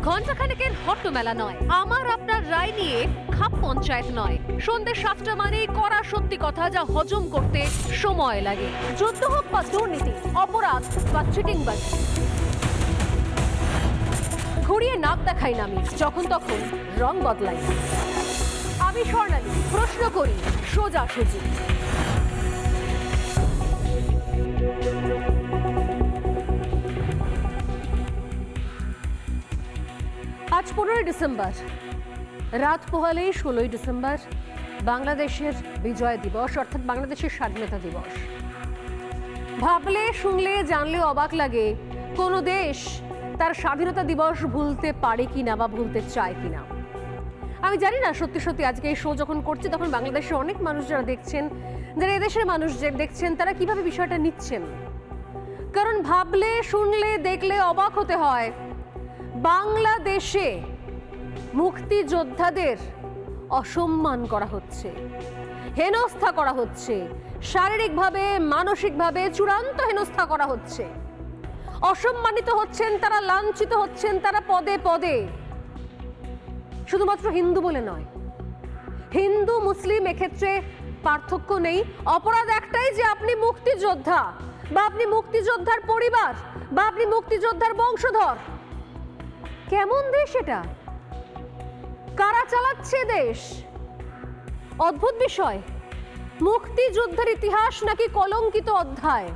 ঘণ্টাখানেকের হট্টমেলা নয়, আমার আপনার রায় নিয়ে খাপ পঞ্চায়েত নয়। সন্ধ্যে 7টা মানেই কড়া সত্যি কথা যা হজম করতে সময় লাগে। যুদ্ধ হোক বা দুর্নীতি, অপরাধ বা চিটিংবাজি, ঘুরিয়ে নাক দেখাই না আমি, যখন তখন রং বদলাই। আমি স্বর্ণালী, প্রশ্ন করি সোজাসুজি। আজ 15 ডিসেম্বর, রাত পোহালেই 16 ডিসেম্বর বাংলাদেশের বিজয় দিবস, অর্থাৎ বাংলাদেশের স্বাধীনতা দিবস। ভাবলে, শুনলে, জানলে অবাক লাগে কোনো দেশ তার স্বাধীনতা দিবস ভুলতে পারে কিনা বা ভুলতে চায় কিনা। আমি জানি না সত্যি সত্যি আজকে এই শো যখন করছি তখন বাংলাদেশের অনেক মানুষ যারা দেখছেন, যারা এদেশের মানুষ যে দেখছেন, তারা কিভাবে বিষয়টা নিচ্ছেন। কারণ ভাবলে, শুনলে, দেখলে অবাক হতে হয়। বাংলাদেশে মুক্তিযোদ্ধাদের অসম্মান করা হচ্ছে, হেনস্থা করা হচ্ছে, শারীরিকভাবে, মানসিকভাবে চূড়ান্ত হেনস্থা করা হচ্ছে। অসম্মানিত হচ্ছেন তারা, লাঞ্ছিত হচ্ছেন তারা পদে পদে। শুধুমাত্র হিন্দু বলে নয়, হিন্দু মুসলিম এক্ষেত্রে পার্থক্য নেই। অপরাধ একটাই যে আপনি মুক্তিযোদ্ধা, বা আপনি মুক্তিযোদ্ধার পরিবার, বা আপনি মুক্তিযোদ্ধার বংশধর। কেমন দেশ এটা? কারা চালাচ্ছে দেশ? অদ্ভুত বিষয়। মুক্তিযুদ্ধের ইতিহাস নাকি কলঙ্কিত অধ্যায়।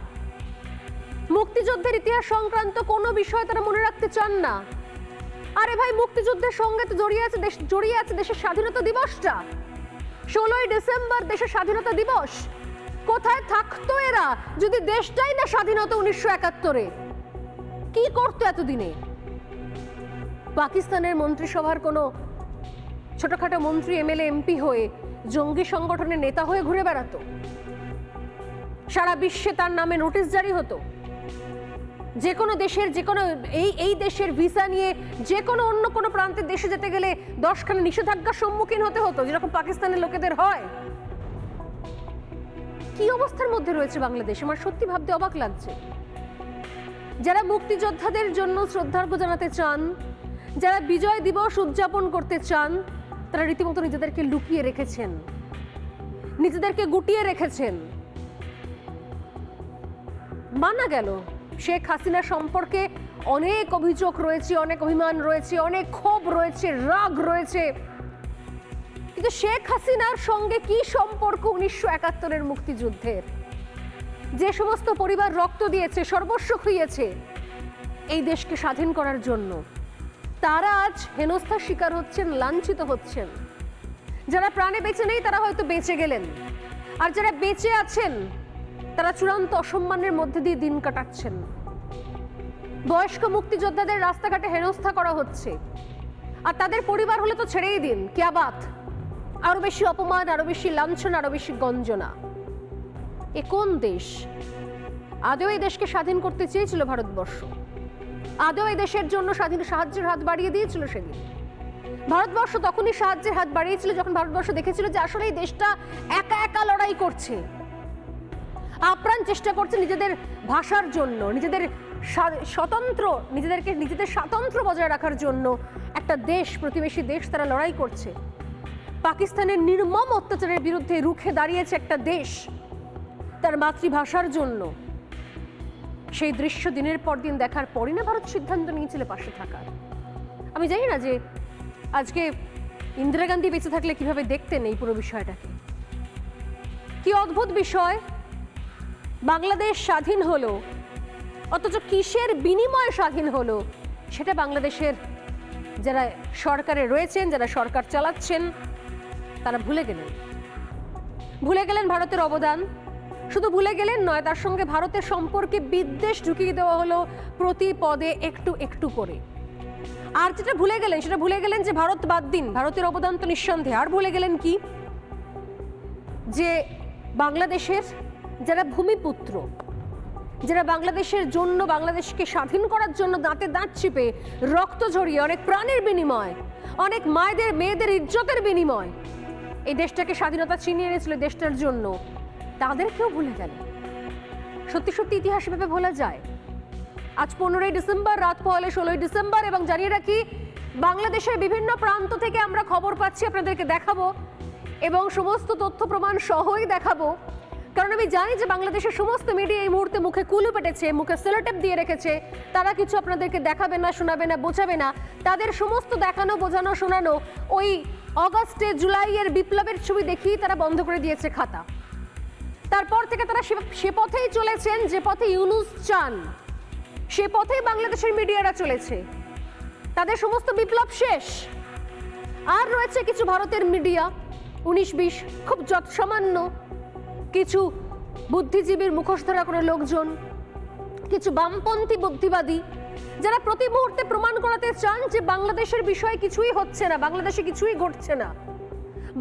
মুক্তিযুদ্ধের ইতিহাস সংক্রান্ত কোনো বিষয় তারা মনে রাখতে চান না। আরে ভাই, মুক্তিযুদ্ধের সঙ্গে তো জড়িয়ে আছে দেশের স্বাধীনতা দিবসটা। 16ই ডিসেম্বর দেশের স্বাধীনতা দিবস। কোথায় থাকতো এরা যদি দেশটাই না স্বাধীনতা 1971-এ? কি করতো এতদিনে? পাকিস্তানের মন্ত্রিসভার কোনো ছোটখাটো মন্ত্রী, এমএলএ, এমপি হয়ে জঙ্গি সংগঠনের নেতা হয়ে ঘুরে বেড়াতো। সারা বিশ্বে তার নামে নোটিশ জারি হতো। যে কোনো দেশের, যে কোনো এই দেশের ভিসা নিয়ে যে কোনো অন্য কোনো প্রান্তের দেশে যেতে গেলে 10খানা নিষেধাজ্ঞার সম্মুখীন হতে হতো, যেরকম পাকিস্তানের লোকেদের হয়। কি অবস্থার মধ্যে রয়েছে বাংলাদেশ, আমার সত্যি ভাবতে অবাক লাগছে। যারা মুক্তিযোদ্ধাদের জন্য শ্রদ্ধার্ঘ্য জানাতে চান, যারা বিজয় দিবস উদযাপন করতে চান, তারা রীতিমতো নিজেদেরকে লুকিয়ে রেখেছেন, নিজেদেরকে গুটিয়ে রেখেছেন। মানা গেল শেখ হাসিনা সম্পর্কে অনেক অভিযোগ রয়েছে, অনেক অভিমান রয়েছে, অনেক ক্ষোভ রয়েছে, রাগ রয়েছে, কিন্তু শেখ হাসিনার সঙ্গে কি সম্পর্ক 1971-এর মুক্তিযুদ্ধের? যে সমস্ত পরিবার রক্ত দিয়েছে, সর্বস্ব খুইয়েছে এই দেশকে স্বাধীন করার জন্য, তারা আজ হেনস্থার শিকার হচ্ছেন, লাঞ্ছিত হচ্ছেন। যারা প্রাণে বেঁচে নেই তারা হয়তো বেঁচে গেলেন, আর যারা বেঁচে আছেন তারা চূড়ান্ত অসম্মানের মধ্যে দিয়ে দিন কাটাচ্ছেন। বয়স্ক মুক্তিযোদ্ধাদের রাস্তাঘাটে হেনস্থা করা হচ্ছে, আর তাদের পরিবার হলে তো ছেড়েই দিন, ক্যা বাত। আরো বেশি অপমান, আরো বেশি লাঞ্ছনা, আরো বেশি গঞ্জনা। এ কোন দেশ? আদৌ এই দেশকে স্বাধীন করতে চেয়েছিল ভারতবর্ষ? আদৌ এই দেশের জন্য সাহায্যের হাত বাড়িয়ে দিয়েছিল সেদিন? ভারতবর্ষ তখনই সাহায্যের হাত বাড়িয়েছিল যখন ভারতবর্ষ দেখেছিল যে আসলে এই দেশটা একা একা লড়াই করছে, আপ্রাণ চেষ্টা করছে নিজেদের ভাষার জন্য, নিজেদের স্বাতন্ত্র্য বজায় রাখার জন্য। একটা দেশ, প্রতিবেশী দেশ, তারা লড়াই করছে। পাকিস্তানের নির্মম অত্যাচারের বিরুদ্ধে রুখে দাঁড়িয়েছে একটা দেশ তার মাতৃভাষার জন্য। সেই দৃশ্য দিনের পর দিন দেখার পরই না ভারত সিদ্ধান্ত নিয়েছিল পাশে থাকার। আমি জানি না যে আজকে ইন্দিরা গান্ধী বেঁচে থাকলে কিভাবে দেখতেন এই পুরো বিষয়টাকে। কি অদ্ভুত বিষয়, বাংলাদেশ স্বাধীন হলো, অথচ কিসের বিনিময়ে স্বাধীন হলো সেটা বাংলাদেশের যারা সরকারে রয়েছেন, যারা সরকার চালাচ্ছেন, তারা ভুলে গেলেন ভারতের অবদান। শুধু ভুলে গেলেন নয়, তার সঙ্গে ভারতের সম্পর্কে বিদ্বেষ ঢুকিয়ে দেওয়া হলো প্রতি পদে একটু একটু করে। আর যেটা ভুলে গেলেন সেটা ভুলে গেলেন যে ভারত বাদ দিন, ভারতের অবদান তো নিঃসন্দেহে। আর ভুলে গেলেন কি, যে বাংলাদেশের যারা ভূমিপুত্র, যারা বাংলাদেশের জন্য, বাংলাদেশকে স্বাধীন করার জন্য দাঁতে দাঁত চিপে রক্ত ঝরিয়ে, অনেক প্রাণের বিনিময়, অনেক মায়েদের মেয়েদের ইজ্জতের বিনিময় এই দেশটাকে স্বাধীনতা ছিনিয়ে এনেছিল দেশটার জন্য, তাদেরকেও ভুলে গেল। সত্যি সত্যি ইতিহাস ভেবে ভোলা যায়? আজ 15ই ডিসেম্বর, রাত পোহালে 16ই ডিসেম্বর, এবং জানিয়ে রাখি বাংলাদেশের বিভিন্ন প্রান্ত থেকে আমরা খবর পাচ্ছি, আপনাদেরকে দেখাবো এবং সমস্ত তথ্য প্রমাণ সহই দেখাবো। কারণ আমি জানি যে বাংলাদেশের সমস্ত মিডিয়া এই মুহূর্তে মুখে কুলু পেটেছে, মুখে সেলোটেপ দিয়ে রেখেছে। তারা কিছু আপনাদেরকে দেখাবে না, শোনাবে না, বোঝাবে না। তাদের সমস্ত দেখানো, বোঝানো, শোনানো ওই অগাস্টে জুলাইয়ের বিপ্লবের ছবি দেখিয়ে তারা বন্ধ করে দিয়েছে খাতা। তারপর থেকে তারা সে পথেই চলেছেন যে পথে ইউনূস চান, সে পথেই বাংলাদেশের মিডিয়ারা চলেছে। তাদের সমস্ত বিপ্লব শেষ। আর রয়েছে কিছু ভারতের মিডিয়া, 19-20 খুব যৎসামান্য কিছু বুদ্ধিজীবীর মুখোশ ধরা কোনো লোকজন, কিছু বামপন্থী বুদ্ধিবাদী, যারা প্রতি মুহূর্তে প্রমাণ করাতে চান যে বাংলাদেশের বিষয়ে কিছুই হচ্ছে না, বাংলাদেশে কিছুই ঘটছে না।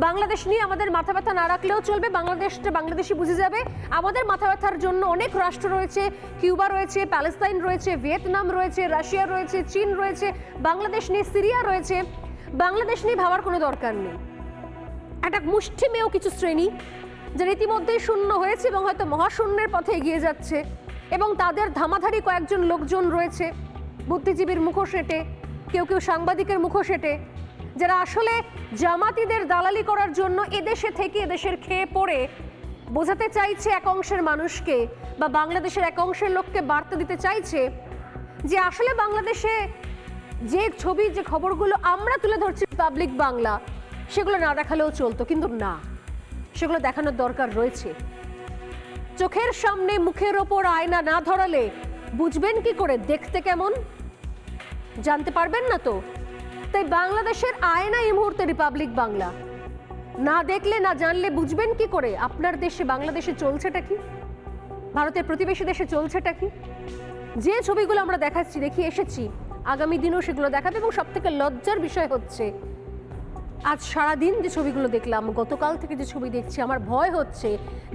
বাংলাদেশ নিয়ে আমাদের মাথা ব্যথা না রাখলেও চলবে, বাংলাদেশটা বাংলাদেশি বুঝে যাবে। আমাদের মাথা ব্যথার জন্য অনেক রাষ্ট্র রয়েছে, কিউবা রয়েছে, প্যালেস্তাইন রয়েছে, ভিয়েতনাম রয়েছে, রাশিয়া রয়েছে, চীন রয়েছে, বাংলাদেশ নিয়ে সিরিয়া রয়েছে। বাংলাদেশ নিয়ে ভাবার কোনো দরকার নেই। একটা মুষ্টিমেয় কিছু শ্রেণী যারা ইতিমধ্যেই শূন্য হয়েছে এবং হয়তো মহাশূন্যের পথে এগিয়ে যাচ্ছে, এবং তাদের ধামাধারি কয়েকজন লোকজন রয়েছে বুদ্ধিজীবীর মুখোশ এঁটে, কেউ কেউ সাংবাদিকের মুখোশ এঁটে, যারা আসলে জামাতিদের দালালি করার জন্য এদেশে থেকে এদেশের খেয়ে পড়ে বোঝাতে চাইছে এক অংশের মানুষকে বা বাংলাদেশের এক অংশের লোককে বার্তা দিতে চাইছে যে আসলে বাংলাদেশে যে ছবি, যে খবরগুলো আমরা তুলে ধরছি পাবলিক বাংলা, সেগুলো না দেখালেও চলতো। কিন্তু না, সেগুলো দেখানোর দরকার রয়েছে। চোখের সামনে মুখের ওপর আয়না না ধরালে বুঝবেন কি করে দেখতে কেমন, জানতে পারবেন না তো। তাই বাংলাদেশের আয়না এই মুহূর্তে রিপাবলিক বাংলা। না দেখলে, না জানলে বুঝবেন কি করে আপনার দেশে, বাংলাদেশে চলছেটা কি, ভারতের প্রতিবেশী দেশে চলছেটা কি। যে ছবিগুলো আমরা দেখিয়ে এসেছি, আগামী দিনেও সেগুলো দেখাবে। এবং সব থেকে লজ্জার বিষয় হচ্ছে আজ সারাদিন যে ছবিগুলো দেখলাম, গতকাল থেকে যে ছবি দেখছি, আমার ভয় হচ্ছে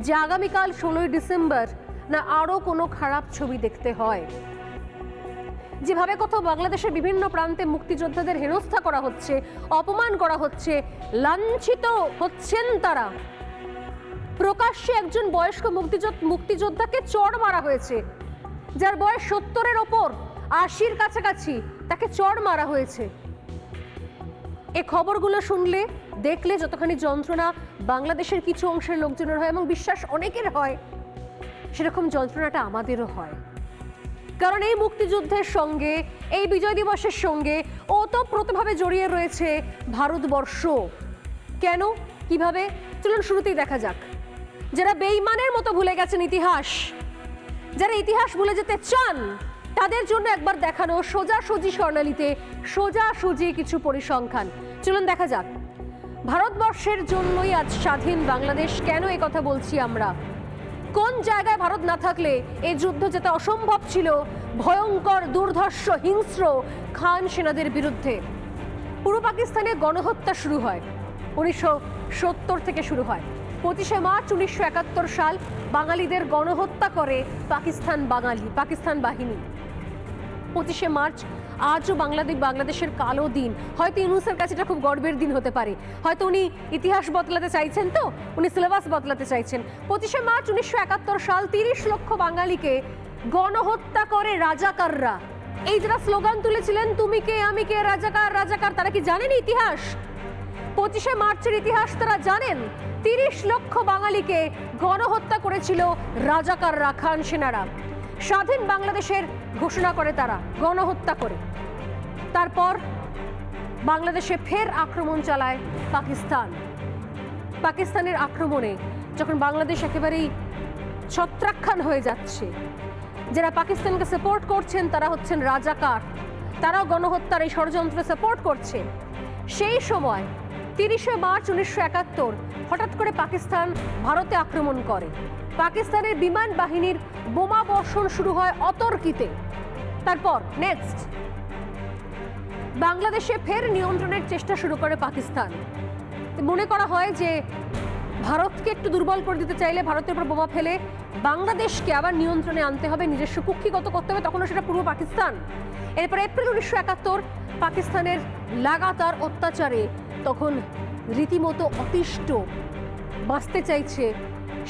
যে আগামীকাল 16ই ডিসেম্বর না আরও কোনো খারাপ ছবি দেখতে হয়। যেভাবে কোথাও বাংলাদেশের বিভিন্ন প্রান্তে মুক্তিযোদ্ধাদের হেনস্থা করা হচ্ছে, অপমান করা হচ্ছে, লাঞ্ছিত হচ্ছেন তারা। প্রকাশ্যে একজন বয়স্ক মুক্তিযোদ্ধাকে চড় মারা হয়েছে, যার বয়স 70-এর ওপর, 80-র কাছাকাছি, তাকে চড় মারা হয়েছে। এই খবরগুলো শুনলে, দেখলে যতখানি যন্ত্রণা বাংলাদেশের কিছু অংশের লোকজনের হয় এবং বিশ্বাস অনেকের হয়, সেরকম যন্ত্রণাটা আমাদেরও হয়। কারণ এই মুক্তিযুদ্ধের সঙ্গে, এই বিজয় দিবসের সঙ্গে ওতপ্রোতভাবে জড়িয়ে রয়েছে ভারতবর্ষ। কেন, কিভাবে, চলুন শুরুতেই দেখা যাক। যারা বেঈমানের মতো ভুলে গেছেন ইতিহাস, যারা ইতিহাস ভুলে যেতে চান, তাদের জন্য একবার দেখানো সোজাসুজি স্বর্ণালীতে সোজাসুজি কিছু পরিসংখ্যান। চলুন দেখা যাক। ভারতবর্ষের জন্যই আজ স্বাধীন বাংলাদেশ। কেন এই কথা বলছি আমরা? কোন জায়গায় ভারত না থাকলে এই যুদ্ধ যেতে অসম্ভব ছিল ভয়ঙ্কর, দুর্ধর্ষ, হিংস্র খান সেনাদের বিরুদ্ধে। পূর্ব পাকিস্তানে গণহত্যা শুরু হয় 1970 থেকে শুরু হয়। 25শে মার্চ 1971 সাল বাঙালিদের গণহত্যা করে পাকিস্তান বাহিনী। 25শে মার্চ আজও বাংলাদেশের কালো দিন। হয়তো ইউনূসের কাছে এটা খুব গর্বের দিন হতে পারে, হয়তো উনি ইতিহাস বদলাতে চাইছেন, তো উনি সিলেবাস বদলাতে চাইছেন। 25শে মার্চ 1971 সাল 30 লক্ষ বাঙালিকে গণহত্যা করে রাজাকাররা। এই যারা স্লোগান তুলেছিলেন, তুমি কে আমি কে, রাজাকার রাজাকার, তারা কি জানেন ইতিহাস? 25শে মার্চের ইতিহাস তারা জানেন। 30 লক্ষ বাঙালিকে গণহত্যা করেছিল রাজাকাররা, খান সেনারা। স্বাধীন বাংলাদেশের ঘোষণা করে তারা, গণহত্যা করে। তারপর বাংলাদেশে ফের আক্রমণ চালায় পাকিস্তানের আক্রমণে যখন বাংলাদেশ একেবারেই ছত্রাকখান হয়ে যাচ্ছে, যারা পাকিস্তানকে সাপোর্ট করছেন তারা হচ্ছেন রাজাকার, তারাও গণহত্যার এই ষড়যন্ত্রে সাপোর্ট করছে। সেই সময় 30শে মার্চ 1971 হঠাৎ করে পাকিস্তান ভারতে আক্রমণ করে। পাকিস্তানের বিমান বাহিনীর বোমা বর্ষণ শুরু হয় অতর্কিতে। তারপর নেক্সট বাংলাদেশে ফের নিয়ন্ত্রণের চেষ্টা শুরু করে পাকিস্তান। মনে করা হয় যে ভারতকে একটু দুর্বল করে দিতে চাইলে ভারতের উপর বোমা ফেলে বাংলাদেশকে আবার নিয়ন্ত্রণে আনতে হবে, নিজস্ব কুক্ষিগত করতে হবে, তখনও সেটা পূর্ব পাকিস্তান। এরপর এপ্রিল 1971 পাকিস্তানের লাগাতার অত্যাচারে তখন রীতিমতো অতিষ্ঠ, বাঁচতে চাইছে,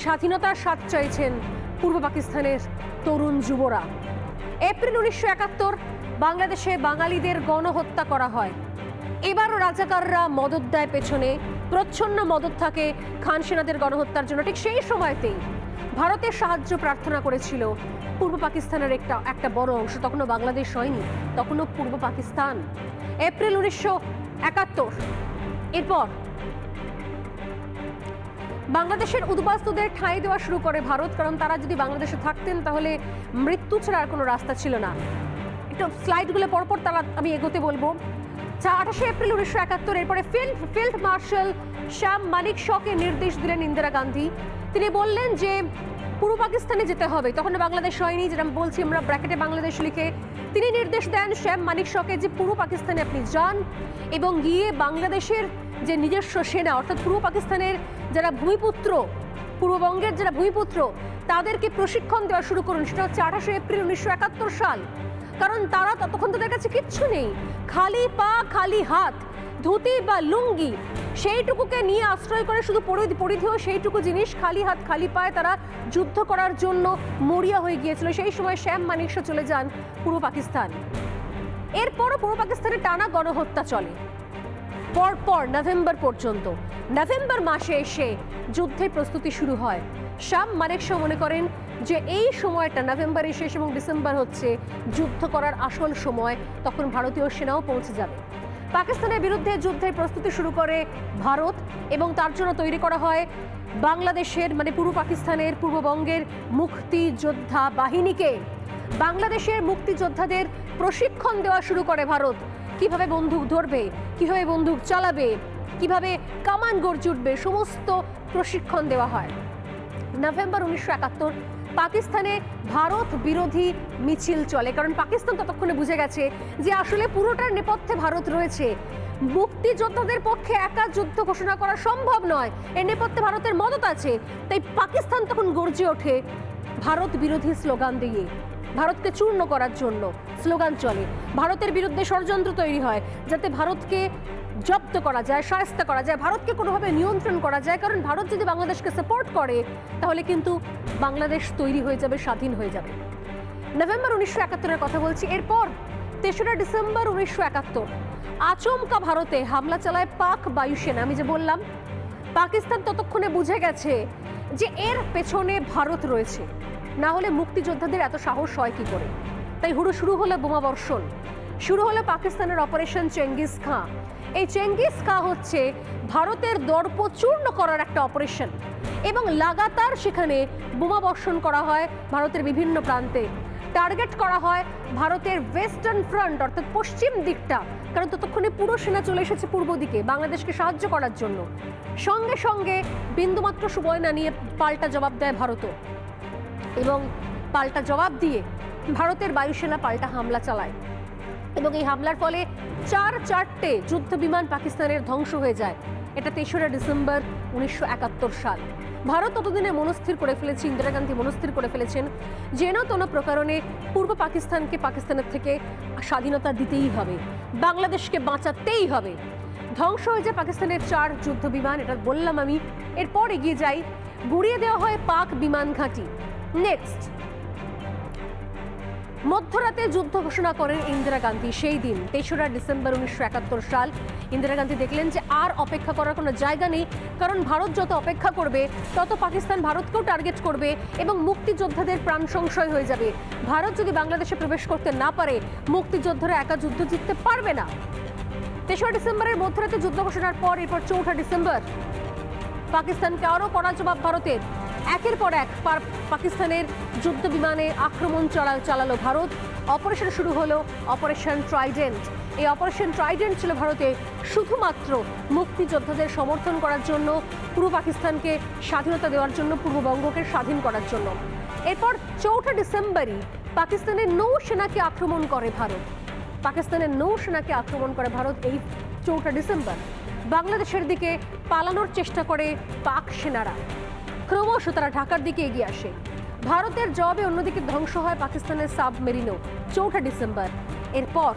স্বাধীনতার স্বাদ চাইছেন পূর্ব পাকিস্তানের তরুণ যুবরা। এপ্রিল 1971 বাংলাদেশে বাঙালিদের গণহত্যা করা হয়। এবারও রাজাকাররা মদত দেয় পেছনে, প্রচ্ছন্ন মদত থাকে খান সেনাদের গণহত্যার জন্য। ঠিক সেই সময়তেই ভারতের সাহায্য প্রার্থনা করেছিল পূর্ব পাকিস্তানের একটা বড় অংশ। তখনও বাংলাদেশ হয়নি, তখনও পূর্ব পাকিস্তান। এপ্রিল 1971। এরপর বাংলাদেশের উদ্বাস্তুদের ঠাঁই দেওয়া শুরু করে ভারত, কারণ তারা যদি বাংলাদেশে থাকতেন তাহলে মৃত্যু ছাড়া আর কোনো রাস্তা ছিল না। একটু স্লাইডগুলো পরপর আমি এগোতে বলবো। 28 এপ্রিল 1971 এরপরে ফিল্ড মার্শাল শ্যাম মানিক শকে নির্দেশ দিলেন ইন্দিরা গান্ধী। তিনি বললেন যে পূর্ব পাকিস্তানে যেতে হবে, তখন বাংলাদেশ হয়নি, যেটা আমি বলছি আমরা ব্র্যাকেটে বাংলাদেশ লিখে। তিনি নির্দেশ দেন শ্যাম মানিক শকে যে পূর্ব পাকিস্তানে আপনি যান এবং গিয়ে বাংলাদেশের যে নিজস্ব সেনা, অর্থাৎ পূর্ব পাকিস্তানের যারা ভূমিপুত্র, পূর্ববঙ্গের যারা ভূমিপুত্র, তাদেরকে প্রশিক্ষণ দেওয়া শুরু করুন। সেটা হচ্ছে 28 এপ্রিল 1971 সাল। কারণ তারা ততক্ষণ তাদের কাছে কিচ্ছু নেই, খালি পা খালি হাত, ধুতি বা লুঙ্গি সেইটুকুকে নিয়ে আশ্রয় করে, শুধু পরিধেয় সেইটুকু জিনিস, খালি হাত খালি পায়ে তারা যুদ্ধ করার জন্য মরিয়া হয়ে গিয়েছিল। সেই সময় শ্যাম মানিক শ চলে যান পূর্ব পাকিস্তান। এরপরও পূর্ব পাকিস্তানে টানা গণহত্যা চলে পরপর নভেম্বর পর্যন্ত। নভেম্বর মাসে এসে যুদ্ধের প্রস্তুতি শুরু হয়। শ্যাম মানেক শ মনে করেন যে এই সময়টা নভেম্বরের শেষ এবং ডিসেম্বর হচ্ছে যুদ্ধ করার আসল সময়, তখন ভারতীয় সেনাও পৌঁছে যাবে। পাকিস্তানের বিরুদ্ধে যুদ্ধের প্রস্তুতি শুরু করে ভারত এবং তার জন্য তৈরি করা হয় বাংলাদেশের মানে পূর্ব পাকিস্তানের পূর্ববঙ্গের মুক্তিযোদ্ধা বাহিনীকে। বাংলাদেশের মুক্তিযোদ্ধাদের প্রশিক্ষণ দেওয়া শুরু করে ভারত, কিভাবে বন্দুক ধরবে, কিভাবে বন্দুক চালাবে, কিভাবে কামান গড়ে উঠবে, সমস্ত প্রশিক্ষণ দেওয়া হয়। নভেম্বর 1971 পাকিস্তানে ভারত বিরোধী মিছিল চলে, কারণ পাকিস্তান ততক্ষণে বুঝে গেছে যে আসলে পুরোটার নেপথ্যে ভারত রয়েছে। মুক্তিযোদ্ধাদের পক্ষে একা যুদ্ধ ঘোষণা করা সম্ভব নয়, এর নেপথ্যে ভারতের মদত আছে। তাই পাকিস্তান তখন গর্জে ওঠে ভারত বিরোধী স্লোগান দিয়ে, ভারতকে চূর্ণ করার জন্য স্লোগান চলে। ভারতের বিরুদ্ধে ষড়যন্ত্র তৈরি হয় যাতে ভারতকে জব্দ করা যায়, শায়েস্ত করা যায়, ভারতকে কোনোভাবে নিয়ন্ত্রণ করা যায়। কারণ ভারত যদি বাংলাদেশকে সাপোর্ট করে তাহলে কিন্তু বাংলাদেশ তৈরি হয়ে যাবে, স্বাধীন হয়ে যাবে। নভেম্বর 1971-এর কথা বলছি। এরপর 3রা ডিসেম্বর 1971 আচমকা ভারতে হামলা চালায় পাক বায়ুসেনা। আমি যে বললাম পাকিস্তান ততক্ষণে বুঝে গেছে যে এর পেছনে ভারত রয়েছে, না হলে মুক্তিযোদ্ধাদের এত সাহস হয় কি করে। তাই শুরু হলো বোমাবর্ষণ, শুরু হলো পাকিস্তানের অপারেশন চেঙ্গিস খাঁ। এই চেঙ্গিস খাঁ হচ্ছে ভারতের দর্প চূর্ণ করার একটা অপারেশন এবং লাগাতার সেখানে বোমাবর্ষণ করা হয় ভারতের বিভিন্ন প্রান্তে। টার্গেট করা হয় ভারতের ওয়েস্টার্ন ফ্রন্ট, অর্থাৎ পশ্চিম দিকটা, কারণ ততক্ষণে পুরো সেনা চলে এসেছে পূর্ব দিকে বাংলাদেশকে সাহায্য করার জন্য। সঙ্গে সঙ্গে বিন্দুমাত্র সময় না নিয়ে পাল্টা জবাব দেয় ভারতও, এবং পাল্টা জবাব দিয়ে ভারতের বায়ুসেনা পাল্টা হামলা চালায় এবং এই হামলার ফলে 4 যুদ্ধ বিমান পাকিস্তানের ধ্বংস হয়ে যায়। এটা 3রা ডিসেম্বর 1971 সাল। ভারত ততদিনে মনস্থির করে ফেলেছে, ইন্দিরা গান্ধী মনস্থির করে ফেলেছেন যেন কোনো প্রকারণে পূর্ব পাকিস্তানকে পাকিস্তানের থেকে স্বাধীনতা দিতেই হবে, বাংলাদেশকে বাঁচাতেই হবে। ধ্বংস হয়ে যায় পাকিস্তানের 4 যুদ্ধ বিমান, এটা বললাম আমি। এরপর এগিয়ে যাই, গুড়িয়ে দেওয়া হয় পাক বিমান ঘাঁটি। নেক্সট, মধ্যরাতে যুদ্ধ ঘোষণা করেন ইন্দিরা গান্ধী। সেই দিন 3রা ডিসেম্বর 1971 সাল ইন্দিরা গান্ধী দেখলেন যে আর অপেক্ষা করার কোনো জায়গা নেই, কারণ ভারত যত অপেক্ষা করবে তত পাকিস্তান ভারতকেও টার্গেট করবে এবং মুক্তিযোদ্ধাদের প্রাণ সংশয় হয়ে যাবে। ভারত যদি বাংলাদেশে প্রবেশ করতে না পারে মুক্তিযোদ্ধারা একা যুদ্ধ জিততে পারবে না। 3রা ডিসেম্বরের মধ্যরাতে যুদ্ধ ঘোষণার পর এরপর 4ঠা ডিসেম্বর পাকিস্তানকে আরও কড়া জবাব ভারতের। একের পর এক পাকিস্তানের যুদ্ধ বিমানে আক্রমণ চালালো ভারত। অপারেশন শুরু হলো অপারেশন ট্রাইডেন্ট। এই অপারেশন ট্রাইডেন্ট ছিল ভারতে শুধুমাত্র মুক্তিযোদ্ধাদের সমর্থন করার জন্য, পূর্ব পাকিস্তানকে স্বাধীনতা দেওয়ার জন্য, পূর্ববঙ্গকে স্বাধীন করার জন্য। এরপর 4ঠা ডিসেম্বরই পাকিস্তানের নৌসেনাকে আক্রমণ করে ভারত। পাকিস্তানের নৌসেনাকে আক্রমণ করে ভারত এই 4ঠা ডিসেম্বর। বাংলাদেশের দিকে পালানোর চেষ্টা করে পাক সেনারা, ক্রমশ তারা ঢাকার দিকে এগিয়ে আসে। ভারতের জবাবে অন্যদিকে ধ্বংস হয় পাকিস্তানের সাবমেরিনও 4ঠা ডিসেম্বর। এরপর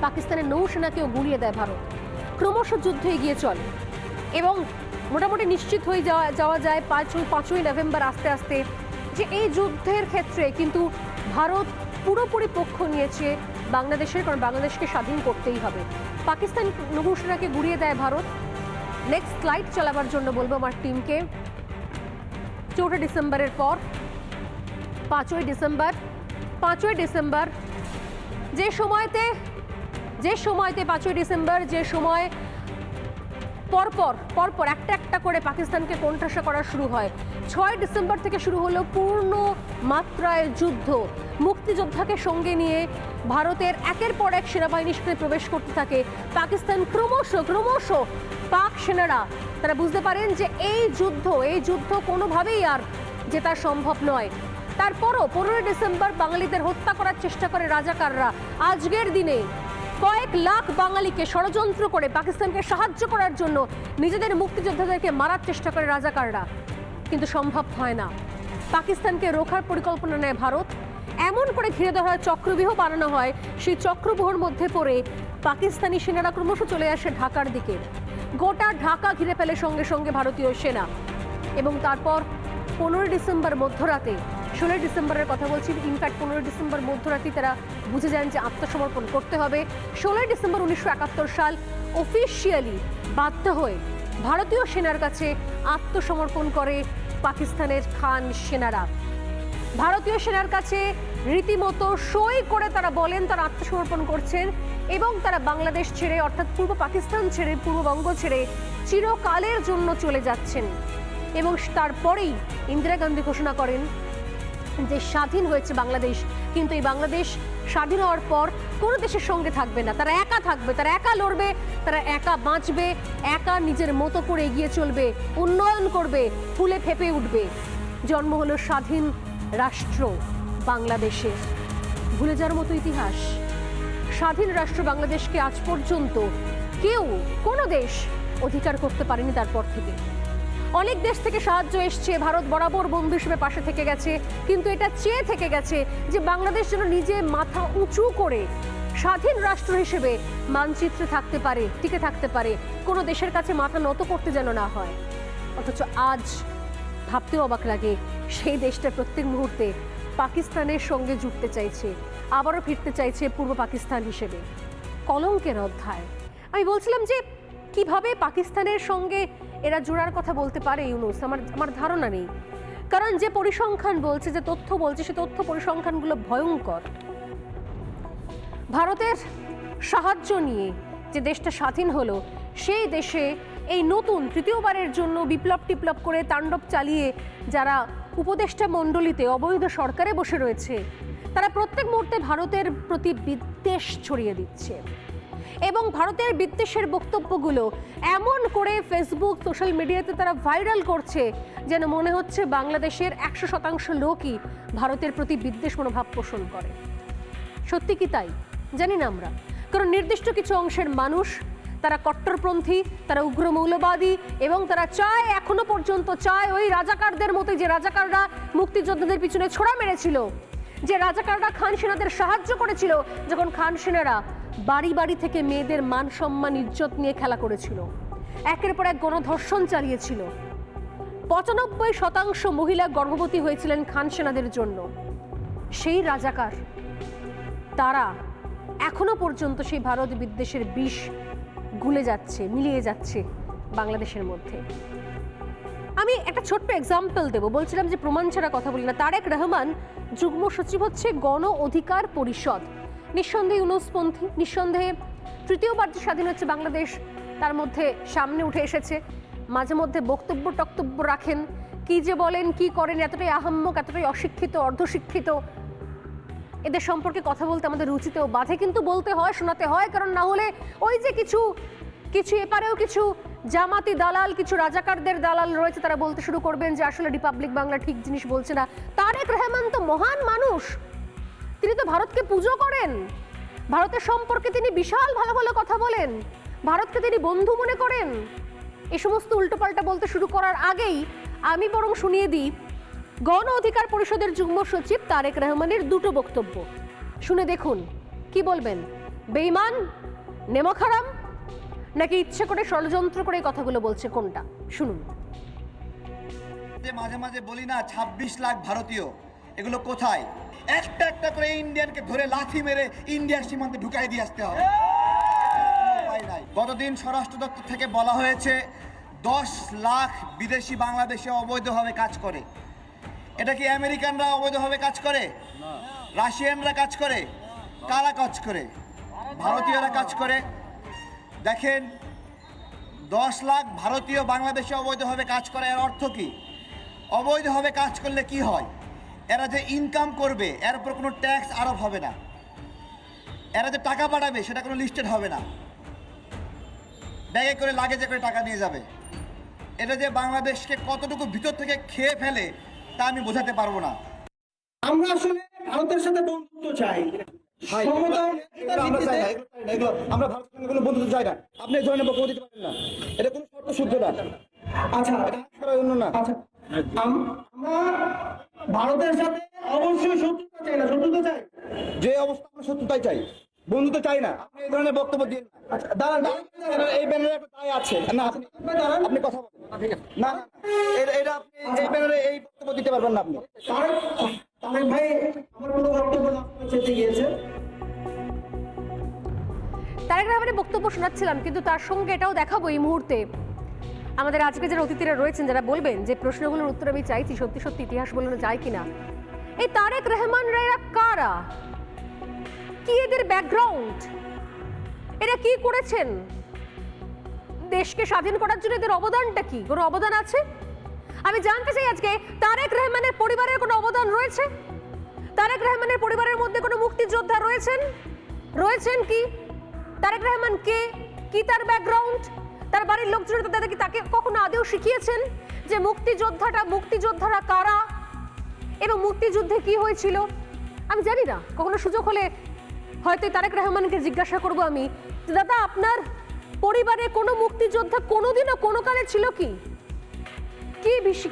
পাকিস্তানের নৌসেনাকেও গুঁড়িয়ে দেয় ভারত। ক্রমশ যুদ্ধ এগিয়ে চলে এবং মোটামুটি নিশ্চিত হয়ে যাওয়া যায় 5ই নভেম্বর আস্তে আস্তে যে এই যুদ্ধের ক্ষেত্রে কিন্তু ভারত পুরোপুরি পক্ষ নিয়েছে বাংলাদেশের, কারণ বাংলাদেশকে স্বাধীন করতেই হবে। পাকিস্তান নৌসেনাকে গুড়িয়ে দেয় ভারত। নেক্সট ফ্লাইট চালাবার জন্য বলবো আমার টিমকে। 4 ডিসেম্বরের পর 5ই ডিসেম্বর যে সময়তে 5ই ডিসেম্বর যে সময় পরপর একটা করে পাকিস্তানকে কোণঠাসা করা শুরু হয়, 6 ডিসেম্বর থেকে শুরু হলো পূর্ণ মাত্রায় যুদ্ধ। মুক্তিযোদ্ধাকে সঙ্গে নিয়ে ভারতের একের পর এক সেনাবাহিনী সেখানে প্রবেশ করতে থাকে। পাকিস্তান ক্রমশ পাক সেনারা তারা বুঝতে পারেন যে এই যুদ্ধ কোনোভাবেই আর জেতা সম্ভব নয়। তারপরও 15 ডিসেম্বর বাঙালিদের হত্যা করার চেষ্টা করে রাজাকাররা। আজকের দিনে কয়েক লাখ বাঙালিকে ষড়যন্ত্র করে পাকিস্তানকে সাহায্য করার জন্য নিজেদের মুক্তিযোদ্ধাদেরকে মারার চেষ্টা করে রাজাকাররা, কিন্তু সম্ভব হয় না। পাকিস্তানকে রোখার পরিকল্পনা নেয় ভারত। এমন করে ঘিরে ধরা হয়, চক্রব্যূহ বানানো হয়। সেই চক্রব্যূহর মধ্যে পড়ে পাকিস্তানি সেনারা ক্রমশ চলে আসে ঢাকার দিকে। গোটা ঢাকা ঘিরে ফেলে সঙ্গে সঙ্গে ভারতীয় সেনা। এবং তারপর 15 ডিসেম্বর মধ্যরাতে, 16 ডিসেম্বরের কথা বলছি, ইনফ্যাক্ট 15 ডিসেম্বর মধ্যরাতে তারা বুঝে যান যে আত্মসমর্পণ করতে হবে। 16 ডিসেম্বর 1971 সাল অফিসিয়ালি বাধ্য হয়ে ভারতীয় সেনার কাছে আত্মসমর্পণ করে পাকিস্তানের খান সেনারা। ভারতীয় সেনার কাছে রীতিমতো সই করে তারা বলেন তারা আত্মসমর্পণ করছেন এবং তারা বাংলাদেশ ছেড়ে, অর্থাৎ পূর্ব পাকিস্তান ছেড়ে, পূর্ববঙ্গ ছেড়ে চিরকালের জন্য চলে যাচ্ছেন। এবং তারপরেই ইন্দিরা গান্ধী ঘোষণা করেন যে স্বাধীন হয়েছে বাংলাদেশ, কিন্তু এই বাংলাদেশ স্বাধীন হওয়ার পর কোনো দেশের সঙ্গে থাকবে না। তারা একা থাকবে, তারা একা লড়বে, তারা একা বাঁচবে, একা নিজের মতো করে এগিয়ে চলবে, উন্নয়ন করবে, ফুলে ফেপে উঠবে। জন্ম হলো স্বাধীন রাষ্ট্র বাংলাদেশের। ভুলে যাওয়ার মতো ইতিহাস। স্বাধীন রাষ্ট্র বাংলাদেশকে আজ পর্যন্ত কোনো দেশ অধিকার করতে পারেনি। তারপর থেকে অনেক দেশ থেকে সাহায্য এসছে, ভারত বরাবর বন্ধু হিসেবে পাশে থেকে গেছে, কিন্তু এটা চেয়ে থেকে গেছে যে বাংলাদেশ যেন নিজে মাথা উঁচু করে স্বাধীন রাষ্ট্র হিসেবে মানচিত্রে থাকতে পারে, টিকে থাকতে পারে, কোনো দেশের কাছে মাথা নত করতে যেন না হয়। অথচ আজ ভাবতেও অবাক লাগে, সেই দেশটা প্রত্যেক মুহূর্তে পাকিস্তানের সঙ্গে জুড়তে চাইছে, আবারও ফিরতে চাইছে পূর্ব পাকিস্তান হিসেবে। কলঙ্কের অধ্যায়। আমি বলছিলাম যে কিভাবে পাকিস্তানের সঙ্গে এরা জোড়ার কথা বলতে পারে ইউনূস, আমার ধারণা নেই। কারণ যে পরিসংখ্যান বলছে, যে তথ্য বলছে, সে তথ্য পরিসংখ্যানগুলো ভয়ঙ্কর। ভারতের সাহায্য নিয়ে যে দেশটা স্বাধীন হলো, সেই দেশে এই নতুন তৃতীয়বারের জন্য বিপ্লব টিপ্লব করে তাণ্ডব চালিয়ে যারা উপদেষ্টা মণ্ডলীতে অবৈধ সরকারে বসে রয়েছে, তারা প্রত্যেক মুহূর্তে ভারতের প্রতি বিদ্বেষ ছড়িয়ে দিচ্ছে। এবং ভারতের বিদ্বেষের বক্তব্যগুলো এমন করে ফেসবুক, সোশ্যাল মিডিয়াতে তারা ভাইরাল করছে যেন মনে হচ্ছে বাংলাদেশের 100% লোকই ভারতের প্রতি বিদ্বেষ মনোভাব পোষণ করে। সত্যি কি তাই? জানি না আমরা। কারণ নির্দিষ্ট কিছু অংশের মানুষ তারা কট্টরপন্থী, তারা উগ্র মৌলবাদী, এবং তারা চায়, এখনো পর্যন্ত চায় ওই রাজাকারদের মতো, যে রাজাকাররা মুক্তিযোদ্ধাদের পিছনে ছোড়া মেরেছিল, যে রাজাকাররা খান সেনাদের সাহায্য করেছিল যখন খান সেনারা বাড়ি বাড়ি থেকে মেয়েদের মান সম্মান ইজ্জত নিয়ে খেলা করেছিল, একের পর এক গণধর্ষণ চালিয়েছিল, 95% মহিলা গর্ভবতী হয়েছিলেন খান সেনাদের জন্য। সেই রাজাকার তারা এখনো পর্যন্ত সেই ভারত বিদ্বেষের বিষ গুলে যাচ্ছে, মিলিয়ে যাচ্ছে বাংলাদেশের মধ্যে। আমি একটা ছোট্ট এক্সাম্পল দেব। বলছিলাম যে প্রমাণ ছাড়া কথা বলি না। তারেক রহমান যুগ্ম সচিব হচ্ছে গণ অধিকার পরিষদ। নিঃসন্দেহে ইউনূসপন্থী, নিঃসন্দেহে তৃতীয়বার যে স্বাধীন হচ্ছে বাংলাদেশ তার মধ্যে সামনে উঠে এসেছে। মাঝে মধ্যে বক্তব্য টক্তব্য রাখেন, কি যে বলেন, কি করেন, এতটাই আহাম্মক, এতটাই অশিক্ষিত, অর্ধশিক্ষিত। এদের সম্পর্কে কথা বলতে আমাদের রুচিতেও বাধে, কিন্তু বলতে হয়, শোনাতে হয়। কারণ না হলে ওই যে কিছু এপারেও কিছু জামাতি দালাল, কিছু রাজাকারদের দালাল রয়েছে, তারা বলতে শুরু করবেন যে আসলে রিপাবলিক বাংলা ঠিক জিনিস বলছে না। তারেক রহমান তো মহান মানুষ, তিনি তো ভারতকে পুজো করেন, ভারতের সম্পর্কে তিনি বিশাল ভালো ভালো কথা বলেন, ভারতকে তিনি বন্ধু মনে করেন। এ সমস্ত উল্টোপাল্টা বলতে শুরু করার আগেই আমি বরং শুনিয়ে দিই গণ অধিকার পরিষদের যুগ্ম সচিব তারেক রহমানের দুটো বক্তব্য। শুনে দেখুন কি বলবেন। বেঈমান, নেমখারাম, নাকি ইচ্ছে করে ষড়যন্ত্র করে কথাগুলো বলছে, কোনটা? শুনুন। মাঝে মাঝে বলি না 26 লাখ ভারতীয়, এগুলো কোথায়? একটা একটা করে ইন্ডিয়ানকে ধরে লাথি মেরে ইন্ডিয়ার সীমান্তে ঢুকাই দিয়ে আসতে হবে। গতদিন স্বরাষ্ট্র দপ্তর থেকে বলা হয়েছে 10 লাখ বিদেশি বাংলাদেশে অবৈধভাবে কাজ করে। এটা কি আমেরিকানরা অবৈধভাবে কাজ করে? রাশিয়ানরা কাজ করে? কারা কাজ করে? ভারতীয়রা কাজ করে। দেখেন, 10 লাখ ভারতীয় বাংলাদেশে অবৈধভাবে কাজ করে, এর অর্থ কি? অবৈধভাবে কাজ করলে কি হয়? এরা যে ইনকাম করবে এর উপর কোনো ট্যাক্স আরোপ হবে না। এরা যে টাকা পাঠাবে সেটা কোনো লিস্টেড হবে না। ব্যাগে করে লাগেজে করে টাকা নিয়ে যাবে। এটা যে বাংলাদেশকে কতটুকু ভিতর থেকে খেয়ে ফেলে তা আমি বোঝাতে পারবো না। আমরা আসলে ভারতের সাথে বন্ধুত্ব চাই, সমতা আমরা ভারতের সঙ্গে কোনো বন্ধুত্ব চাই না। আপনি এই ধরনের বক্তব্য দিতে পারেন না, এটা কোনো শর্ত শুদ্ধ না। আচ্ছা করার জন্য না। আচ্ছা, আমরা ভারতের সাথে অবশ্যই শত্রুতা চাই না, শত্রুতা চাই, যে অবস্থা আমরা সত্যতাই চাই, বন্ধুত্ব চাই না। আপনি এই ধরনের বক্তব্য দিন না। আচ্ছা দাঁড়ান, এই ব্যানারে একটা তাই আছে না, দাঁড়ান, আপনি কথা বলেন না, না এটা আপনি এই ব্যানারে এই বক্তব্য দিতে পারবেন না। আপনি তারেক ভাই আমার কোনো বক্তব্য না চেতে গিয়েছে। তারেক রহমানের বক্তব্য শোনাচ্ছিলাম, কিন্তু তার সঙ্গে এটাও দেখাবো এই মুহূর্তে আমাদের আজকে যারা অতিথিরা রয়েছেন, যারা বলবেন যে প্রশ্নগুলোর উত্তর আমি চাইছি, সত্যি সত্যি ইতিহাস বলানো যায় কিনা। এই তারেক রহমানরা এরা কারা? কি এদের ব্যাকগ্রাউন্ড? এরা কি করেছেন? দেশকে স্বাধীন করার জন্য এদের অবদানটা কি? কোনো অবদান আছে? আমি জানতে চাই আজকে তারেক রহমানের পরিবারের কোনো অবদান রয়েছে? তারেক রহমানের পরিবারের মধ্যে কোনো মুক্তিযোদ্ধা রয়েছেন কি? তারেক রহমান কে? কি তার ব্যাকগ্রাউন্ড? তার বাড়ির লোকজন তাদেরকে তাকে কখনো আদেও শিখিয়েছেন যে মুক্তিযোদ্ধারা কারা এবং মুক্তিযুদ্ধে কি হয়েছিল? আমি জানি না। কখনো সুযোগ হলে হয়তো তারেক রহমানকে জিজ্ঞাসা করব আমি, দাদা আপনার পরিবারে কোনো মুক্তিযোদ্ধা কোনোদিনও কোনো কালে ছিল কি?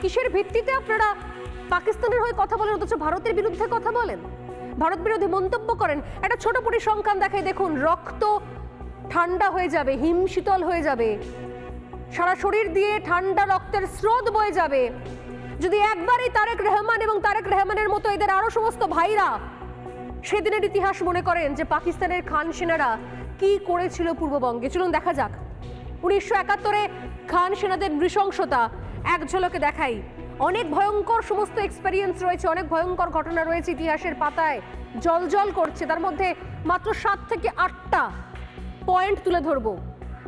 কিসের ভিত্তিতে আপনারা পাকিস্তানের হয়ে কথা বলেন অথচ ভারতের বিরুদ্ধে কথা বলেন, ভারত বিরোধী মন্তব্য করেন? একটা ছোট পরিসংখ্যান দেখাই দেখুন, রক্ত ঠান্ডা হয়ে যাবে, হিমশীতল হয়ে যাবে, সারা শরীর দিয়ে ঠান্ডা রক্তের স্রোত বয়ে যাবে যদি একবারই তারেক রহমান এবং তারেক রহমানের মতো এদের আরো সমস্ত ভাইরা সেদিনের ইতিহাস মনে করেন যে পাকিস্তানের খান সেনারা কি করেছিল পূর্ববঙ্গে। চলুন দেখা যাক 1971-এ খান সেনাদের নৃশংসতা এক ঝলকে দেখাই। অনেক ভয়ঙ্কর সমস্ত এক্সপেরিয়েন্স রয়েছে, অনেক ভয়ঙ্কর ঘটনা রয়েছে ইতিহাসের পাতায় জলজল করছে। তার মধ্যে মাত্র 7 থেকে 8টা পয়েন্ট তুলে ধরবো।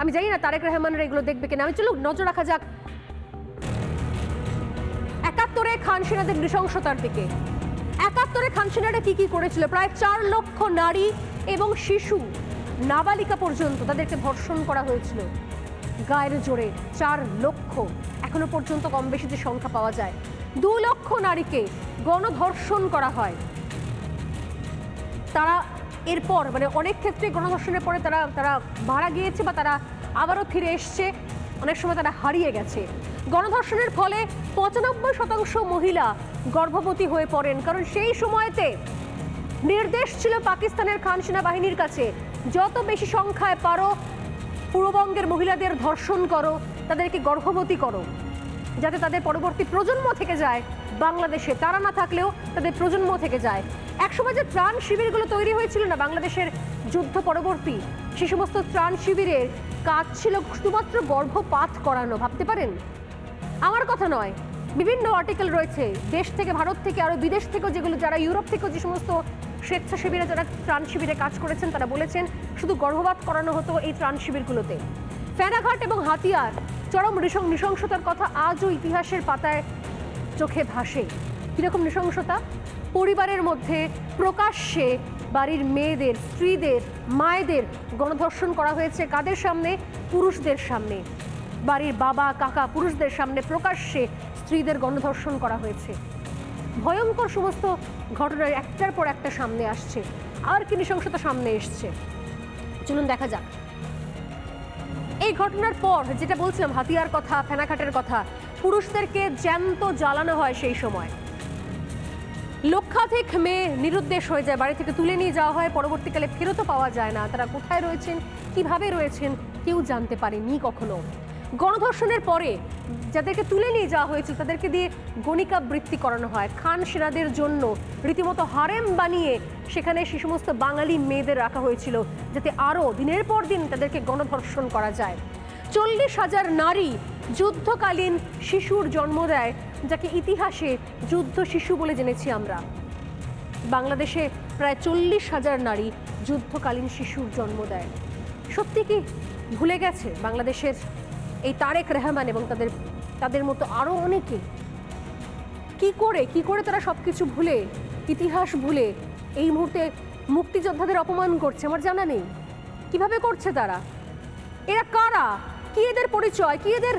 আমি জানি না তারেক রহমানের এগুলো দেখবে কিনা। আমি চলুন নজর রাখা যাক 71-এ খান সেনাদের নৃশংসতার দিকে। 71-এ খান সেনারা কি করেছিল? প্রায় 4 লক্ষ নারী এবং শিশু, নাবালিকা পর্যন্ত তাদেরকে ধর্ষণ করা হয়েছিল গায়ের জোরে। 4 লক্ষ, এখনো পর্যন্ত কম বেশি যে সংখ্যা পাওয়া যায়। 2 লক্ষ নারীকে গণধর্ষণ করা হয়। তারা এরপর অনেক ক্ষেত্রে গণধর্ষণের পরে তারা মারা গিয়েছে বা তারা আবারও ফিরে এসছে, অনেক সময় তারা হারিয়ে গেছে। গণধর্ষণের ফলে 95% মহিলা গর্ভবতী হয়ে পড়েন, কারণ সেই সময়তে নির্দেশ ছিল পাকিস্তানের খান সেনাবাহিনীর কাছে, যত বেশি সংখ্যায় পারো পূর্ববঙ্গের মহিলাদের ধর্ষণ করো, তাদেরকে গর্ভবতী করো, যাতে তাদের পরবর্তী প্রজন্ম থেকে যায় বাংলাদেশে, তারা না থাকলেও তাদের প্রজন্ম থেকে যায়। একসময় যে ত্রাণ শিবিরগুলো তৈরি হয়েছিল না বাংলাদেশের যুদ্ধ পরবর্তী, সে সমস্ত ত্রাণ শিবিরের কাজ ছিল শুধুমাত্র গর্ভপাত করানো। ভাবতে পারেন, আমার কথা নয়, বিভিন্ন আর্টিকেল রয়েছে দেশ থেকে, ভারত থেকে, আরও বিদেশ থেকেও, যেগুলো যারা ইউরোপ থেকেও যে সমস্ত স্বেচ্ছাসেবীরা যারা ত্রাণ শিবিরে কাজ করেছেন তারা বলেছেন শুধু গর্ভপাত করানো হতো এই ত্রাণ শিবিরগুলোতে। ফেনাঘাট এবং হাতিয়ার চরম নৃশংসতার কথা আজও ইতিহাসের পাতায় চোখে ভাসে। কীরকম নৃশংসতা? পরিবারের মধ্যে প্রকাশ্যে বাড়ির মেয়েদের, স্ত্রীদের, মায়েদের গণধর্ষণ করা হয়েছে। কাদের সামনে? পুরুষদের সামনে। বাড়ির বাবা, কাকা, পুরুষদের সামনে প্রকাশ্যে স্ত্রীদের গণধর্ষণ করা হয়েছে। ভয়ঙ্কর সমস্ত ঘটনা একটার পর একটা সামনে আসছে। আর কি নৃশংসতা সামনে এসছে চলুন দেখা যাক। এই ঘটনার পর যেটা বলছিলাম, হাতিয়ার কথা, ফেনাঘাটের কথা, পুরুষদেরকে জ্যান্ত জ্বালানো হয়। সেই সময় লক্ষাধিক মেয়ে নিরুদ্দেশ হয়ে যায়, বাড়ি থেকে তুলে নিয়ে যাওয়া হয়, পরবর্তীকালে ফেরতও পাওয়া যায় না। তারা কোথায় রয়েছেন, কিভাবে রয়েছেন, কেউ জানতে পারেনি কখনো। গণধর্ষণের পরে যাদেরকে তুলে নিয়ে যাওয়া হয়েছিল তাদেরকে দিয়ে গণিকা বৃত্তি করানো হয়, খান সেনাদের জন্য রীতিমতো হারেম বানিয়ে সেখানে সে সমস্ত বাঙালি মেয়েদের রাখা হয়েছিল যাতে আরও দিনের পর দিন তাদেরকে গণধর্ষণ করা যায়। 40,000 নারী যুদ্ধকালীন শিশুর জন্ম দেয়, যাকে ইতিহাসে যুদ্ধ শিশু বলে জেনেছি আমরা। বাংলাদেশে প্রায় 40,000 নারী যুদ্ধকালীন শিশুর জন্ম দেয়। সত্যি কি ভুলে গেছে বাংলাদেশের এই তারেক রহমান এবং তাদের মতো আরও অনেকে? কি করে তারা সব কিছু ভুলে, ইতিহাস ভুলে এই মুহূর্তে মুক্তিযোদ্ধাদের অপমান করছে আমার জানা নেই। কিভাবে করছে তারা? এরা কারা? কি এদের পরিচয়? কি এদের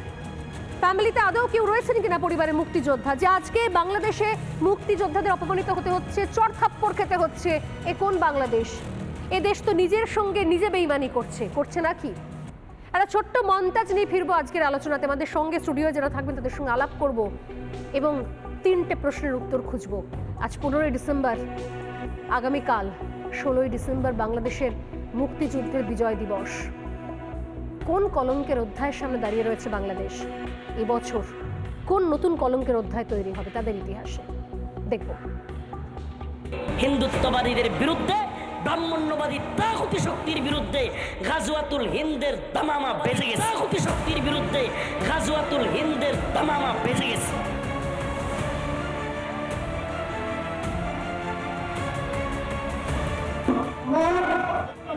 ফ্যামিলিতে আদৌ কেউ রয়েছেন কিনা পরিবারে মুক্তিযোদ্ধা, যে আজকে বাংলাদেশে মুক্তিযোদ্ধাদের অপমানিত হতে হচ্ছে, চড়থাপ্পড় খেতে হচ্ছে? এ কোন বাংলাদেশ? এ দেশ তো নিজের সঙ্গে নিজে বেইমানি করছে নাকি? একটা ছোট্ট মন্তাজ নিয়ে ফিরবো আজকের আলোচনাতে। আমাদের সঙ্গে স্টুডিও যারা থাকবেন তাদের সঙ্গে আলাপ করব এবং 3টে প্রশ্নের উত্তর খুঁজব। আজ 15ই ডিসেম্বর, আগামীকাল 16ই ডিসেম্বর বাংলাদেশের মুক্তিযুদ্ধের বিজয় দিবস। কোন কলঙ্কের অধ্যায়ের সামনে দাঁড়িয়ে রয়েছে বাংলাদেশ? এবছর কোন নতুন কলঙ্কের অধ্যায় তৈরি হবে তাদের ইতিহাসে? দেখব। হিন্দুত্ববাদীদের বিরুদ্ধে, ব্রাহ্মণ্যবাদী তাগুতি শক্তির বিরুদ্ধে গাজওয়াতুল হিন্দের দামামা বেজে গেছে। তাগুতি শক্তির বিরুদ্ধে গাজওয়াতুল হিন্দের দামামা বেজে গেছে।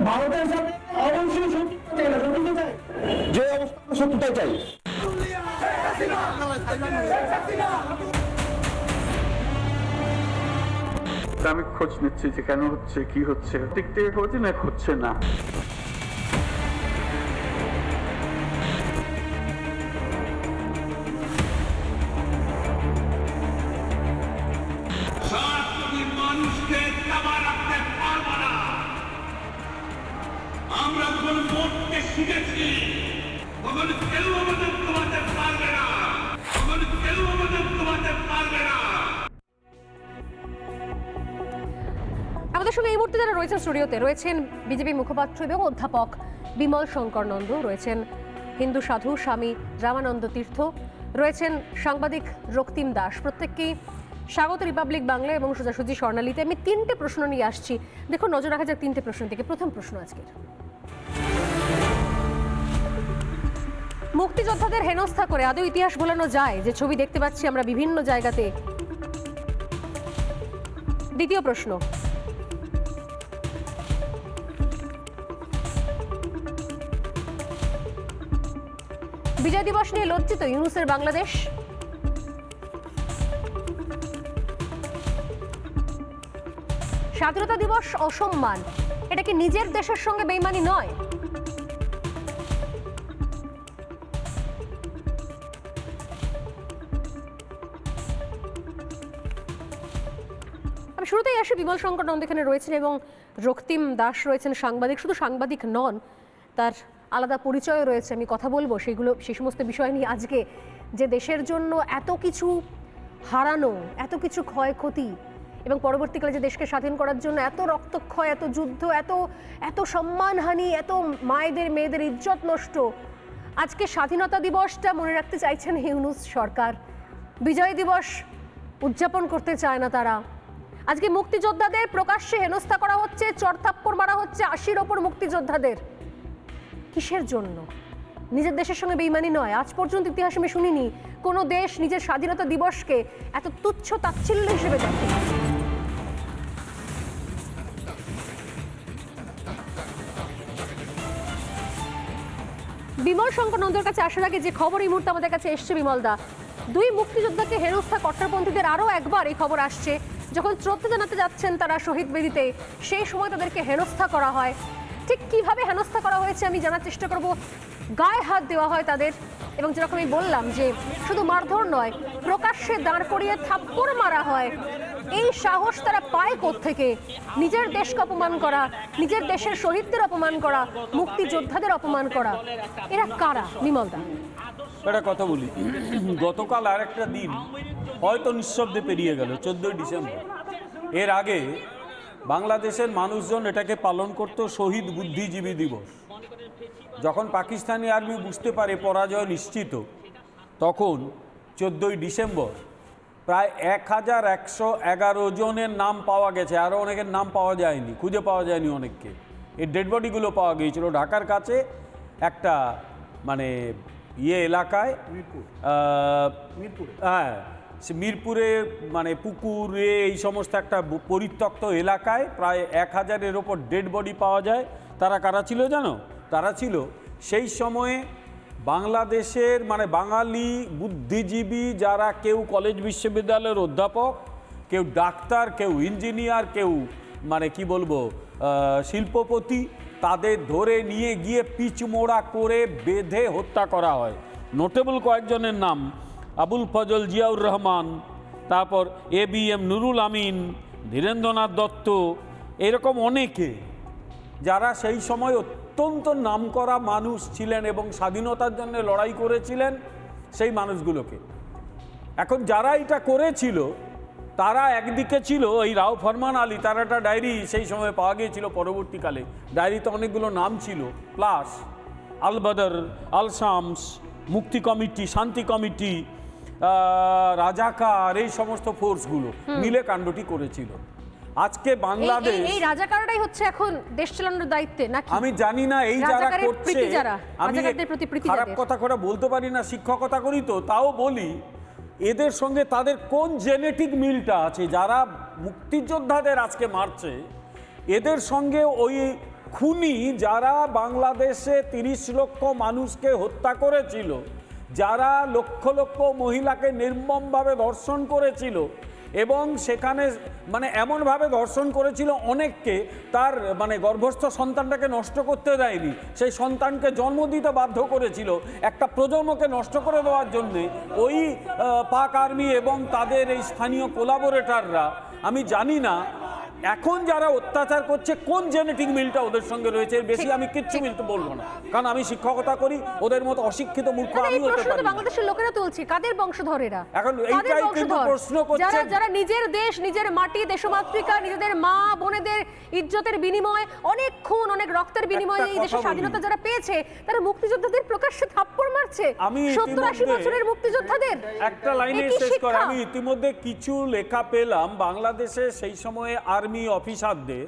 ভারতের সাথে অবশ্যই শত্রুতা চাই না, শত্রুতা চাই, যে অবস্থা শত্রুতা চাই। আমি খোঁজ নিচ্ছি যে কেন হচ্ছে, কি হচ্ছে, দিক থেকে খোঁজ না, হচ্ছে না। মানুষকে দাবা রাখতে পারবো না। আমরা যখন মরতে শিখেছি তখন কেউ আমাদের তোমাতে পারবে না, তখন কেউ আমাদের তোমাতে পারবে না। আমাদের সঙ্গে এই মুহূর্তে যারা রয়েছেন স্টুডিওতে, রয়েছেন বিজেপি মুখপাত্র এবং অধ্যাপক বিমল শঙ্কর নন্দ, রয়েছেন হিন্দু সাধু স্বামী রামানন্দ তীর্থ, রয়েছেন সাংবাদিক রক্তিম দাস। প্রত্যেককেই স্বাগত রিপাবলিক বাংলা এবং সোজাসুজি স্বর্ণালীতে। আমি 3টে প্রশ্ন নিয়ে আসছি, দেখুন নজর রাখা যাক 3টে প্রশ্ন থেকে। প্রথম প্রশ্ন আজকের, মুক্তিযোদ্ধাদের হেনস্থা করে আদৌ ইতিহাস ভোলানো যায়? যে ছবি দেখতে পাচ্ছি আমরা বিভিন্ন জায়গাতে। দ্বিতীয় প্রশ্ন, বিজয় দিবস নিয়ে লজ্জিত ইউনূসের বাংলাদেশ? স্বাধীনতা দিবস অসম্মান, এটা কি নিজের দেশের সঙ্গে বেইমানি নয়? আমি শুরুতেই আসি, বিমল শঙ্কর নন্দ এখানে রয়েছেন এবং রক্তিম দাস রয়েছেন সাংবাদিক। শুধু সাংবাদিক নন, তার আলাদা পরিচয় রয়েছে। আমি কথা বলবো সেই সমস্ত বিষয় নিয়ে আজকে, যে দেশের জন্য এত কিছু হারানো, এত কিছু ক্ষয়ক্ষতি এবং পরবর্তীকালে যে দেশকে স্বাধীন করার জন্য এত রক্তক্ষয়, এত যুদ্ধ, এত সম্মানহানি, এত মায়েদের মেয়েদের ইজ্জত নষ্ট। আজকে স্বাধীনতা দিবসটা মনে রাখতে চাইছেন ইউনূস সরকার, বিজয় দিবস উদযাপন করতে চায় না তারা। আজকে মুক্তিযোদ্ধাদের প্রকাশ্যে হেনস্থা করা হচ্ছে, চড়থাপ্পড় মারা হচ্ছে 80-র ওপর মুক্তিযোদ্ধাদের। কিসের জন্য? নিজের দেশের সঙ্গে বেইমানি নয়? আজ পর্যন্ত ইতিহাসে আমি শুনিনি কোনো দেশ নিজের স্বাধীনতা দিবসকে এত তুচ্ছ তাচ্ছিল্য হিসেবে দেখে। বিমল শঙ্কর নন্দের কাছে আসার আগে যে খবর এই মুহূর্তে আমাদের কাছে এসছে বিমলদা, 2 মুক্তিযোদ্ধাকে হেনস্থা কট্টরপন্থীদের আরও একবার এই খবর আসছে। যখন শ্রদ্ধা জানাতে যাচ্ছেন তারা শহীদ বেদিতে, সেই সময় তাদেরকে হেনস্থা করা হয়। ঠিক কিভাবে হেনস্থা করা হয়েছে আমি জানার চেষ্টা করব। গায়ে হাত দেওয়া হয় তাদের, এবং যেরকম আমি বললাম যে শুধু মারধর নয়, প্রকাশ্যে দাঁড় করিয়ে থাপ্পড় মারা হয়। এই সাহস তারা পায় কোত্থেকে? নিজের দেশকে অপমান করা, নিজের দেশের শহীদদের অপমান করা, মুক্তিযোদ্ধাদের অপমান করা, এরা কারা বিমলদা? একটা কথা বলি, গতকাল আর একটা দিন হয়তো নিঃশব্দে পেরিয়ে গেল, 14ই ডিসেম্বর। এর আগে বাংলাদেশের মানুষজন এটাকে পালন করত শহীদ বুদ্ধিজীবী দিবস। যখন পাকিস্তানি আর্মি বুঝতে পারে পরাজয় নিশ্চিত, তখন 14ই ডিসেম্বর প্রায় 1111 জনের নাম পাওয়া গেছে, আরও অনেকের নাম পাওয়া যায়নি, খুঁজে পাওয়া যায়নি অনেককে। এই ডেড বডিগুলো পাওয়া গিয়েছিল ঢাকার কাছে একটা মানে এলাকায়, হ্যাঁ সে মিরপুরে মানে পুকুরে এই সমস্ত একটা পরিত্যক্ত এলাকায় প্রায় 1000-এর ওপর ডেড বডি পাওয়া যায়। তারা কারা ছিল জানো? তারা ছিল সেই সময়ে বাংলাদেশের মানে বাঙালি বুদ্ধিজীবী যারা, কেউ কলেজ বিশ্ববিদ্যালয়ের অধ্যাপক, কেউ ডাক্তার, কেউ ইঞ্জিনিয়ার, কেউ মানে কি বলবো শিল্পপতি, তাদের ধরে নিয়ে গিয়ে পিচমোড়া করে বেঁধে হত্যা করা হয়। নোটেবল কয়েকজনের নাম: আবুল ফজল জিয়াউর রহমান, তারপর ABM নুরুল আমিন, ধীরেন্দ্রনাথ দত্ত, এরকম অনেকে যারা সেই সময় অত্যন্ত নামকরা মানুষ ছিলেন এবং স্বাধীনতার জন্য লড়াই করেছিলেন, সেই মানুষগুলোকে। এখন যারা এটা করেছিল তারা একদিকে ছিল এই রাও ফরমান আলী, তার একটা ডায়েরি সেই সময় পাওয়া গিয়েছিল পরবর্তীকালে, ডায়েরিতে অনেকগুলো নাম ছিল, প্লাস আল বদর, আল শামস, মুক্তি কমিটি, শান্তি কমিটি, রাজাকার, এই সমস্ত ফোর্সগুলো মিলে কাণ্ডটি করেছিল। আজকে বাংলাদেশ এই রাজাকারটাই হচ্ছে এখন দেশ চালানোর দায়িত্বে নাকি? আমি জানি না, এই যারা করছে, আমি খারাপ যাদের কথা করে বলতে পারি না, শিক্ষকতা করি তো, তাও বলি এদের সঙ্গে তাদের কোন জেনেটিক মিলটা আছে। যারা মুক্তিযোদ্ধাদের আজকে মারছে, এদের সঙ্গে ওই খুনি যারা বাংলাদেশে 30 লক্ষ মানুষকে হত্যা করেছিল, যারা লক্ষ লক্ষ মহিলাকে নির্মমভাবে ধর্ষণ করেছিল এবং সেখানে মানে এমনভাবে ধর্ষণ করেছিল অনেককে, তার মানে গর্ভস্থ সন্তানটাকে নষ্ট করতে দেয়নি, সেই সন্তানকে জন্ম দিতে বাধ্য করেছিল, একটা প্রজন্মকে নষ্ট করে দেওয়ার জন্যে ওই পাক আর্মি এবং তাদের এই স্থানীয় কোলাবোরেটররা। আমি জানি না এখন যারা অত্যাচার করছে কোন জেনেটিক মিলটা ওদের সঙ্গে রয়েছে, বেশি আমি কিচ্ছু মিলতে বলবো না, কারণ আমি শিক্ষকতা করি, ওদের মতো অশিক্ষিত মূর্খ আমি হতে পারি না। বাংলাদেশের লোকেরা তুলছে, কাদের বংশধরেরা? এখন এইটাই কিন্তু প্রশ্ন করছে, যারা নিজের দেশ, নিজের মাটি, দেশমাতৃকা, নিজেদের মা বোনেদের ইজ্জতের বিনিময়ে, অনেক খুন, অনেক রক্তের বিনিময়ে এই দেশের স্বাধীনতা যারা পেয়েছে, তারা মুক্তিযোদ্ধাদের প্রকাশ্যে থাপ্পড় মারছে। আমি 70-80 বছরের মুক্তিযোদ্ধাদের একটা লাইনে শেষ করে, আমি ইতিমধ্যে কিছু লেখা পেলাম বাংলাদেশে সেই সময়ে আর্মি অফিসারদের,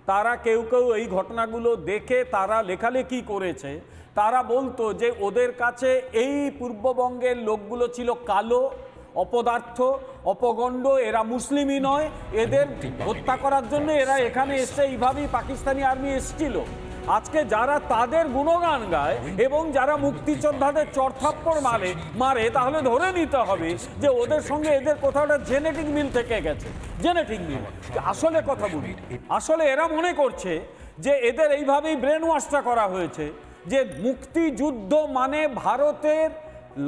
তারা কেউ কেউ এই ঘটনাগুলো দেখে তারা লেখালেখি করেছে। তারা বলতো যে ওদের কাছে এই পূর্ববঙ্গের লোকগুলো ছিল কালো, অপদার্থ, অপগণ্ড, এরা মুসলিমই নয়, এদের হত্যা করার জন্য এরা এখানে এসছে, এইভাবেই পাকিস্তানি আর্মি এসেছিল। আজকে যারা তাদের গুণগান গায় এবং যারা মুক্তিযোদ্ধাদের চড়থাপ্পড় মারে, তাহলে ধরে নিতে হবে যে ওদের সঙ্গে এদের কোথাও একটা জেনেটিক মিল থেকে গেছে, জেনেটিক মিল। আসলে কথা বলি, আসলে এরা মনে করছে যে এদের এইভাবেই ব্রেন ওয়াশটা করা হয়েছে, যে মুক্তিযুদ্ধ মানে ভারতের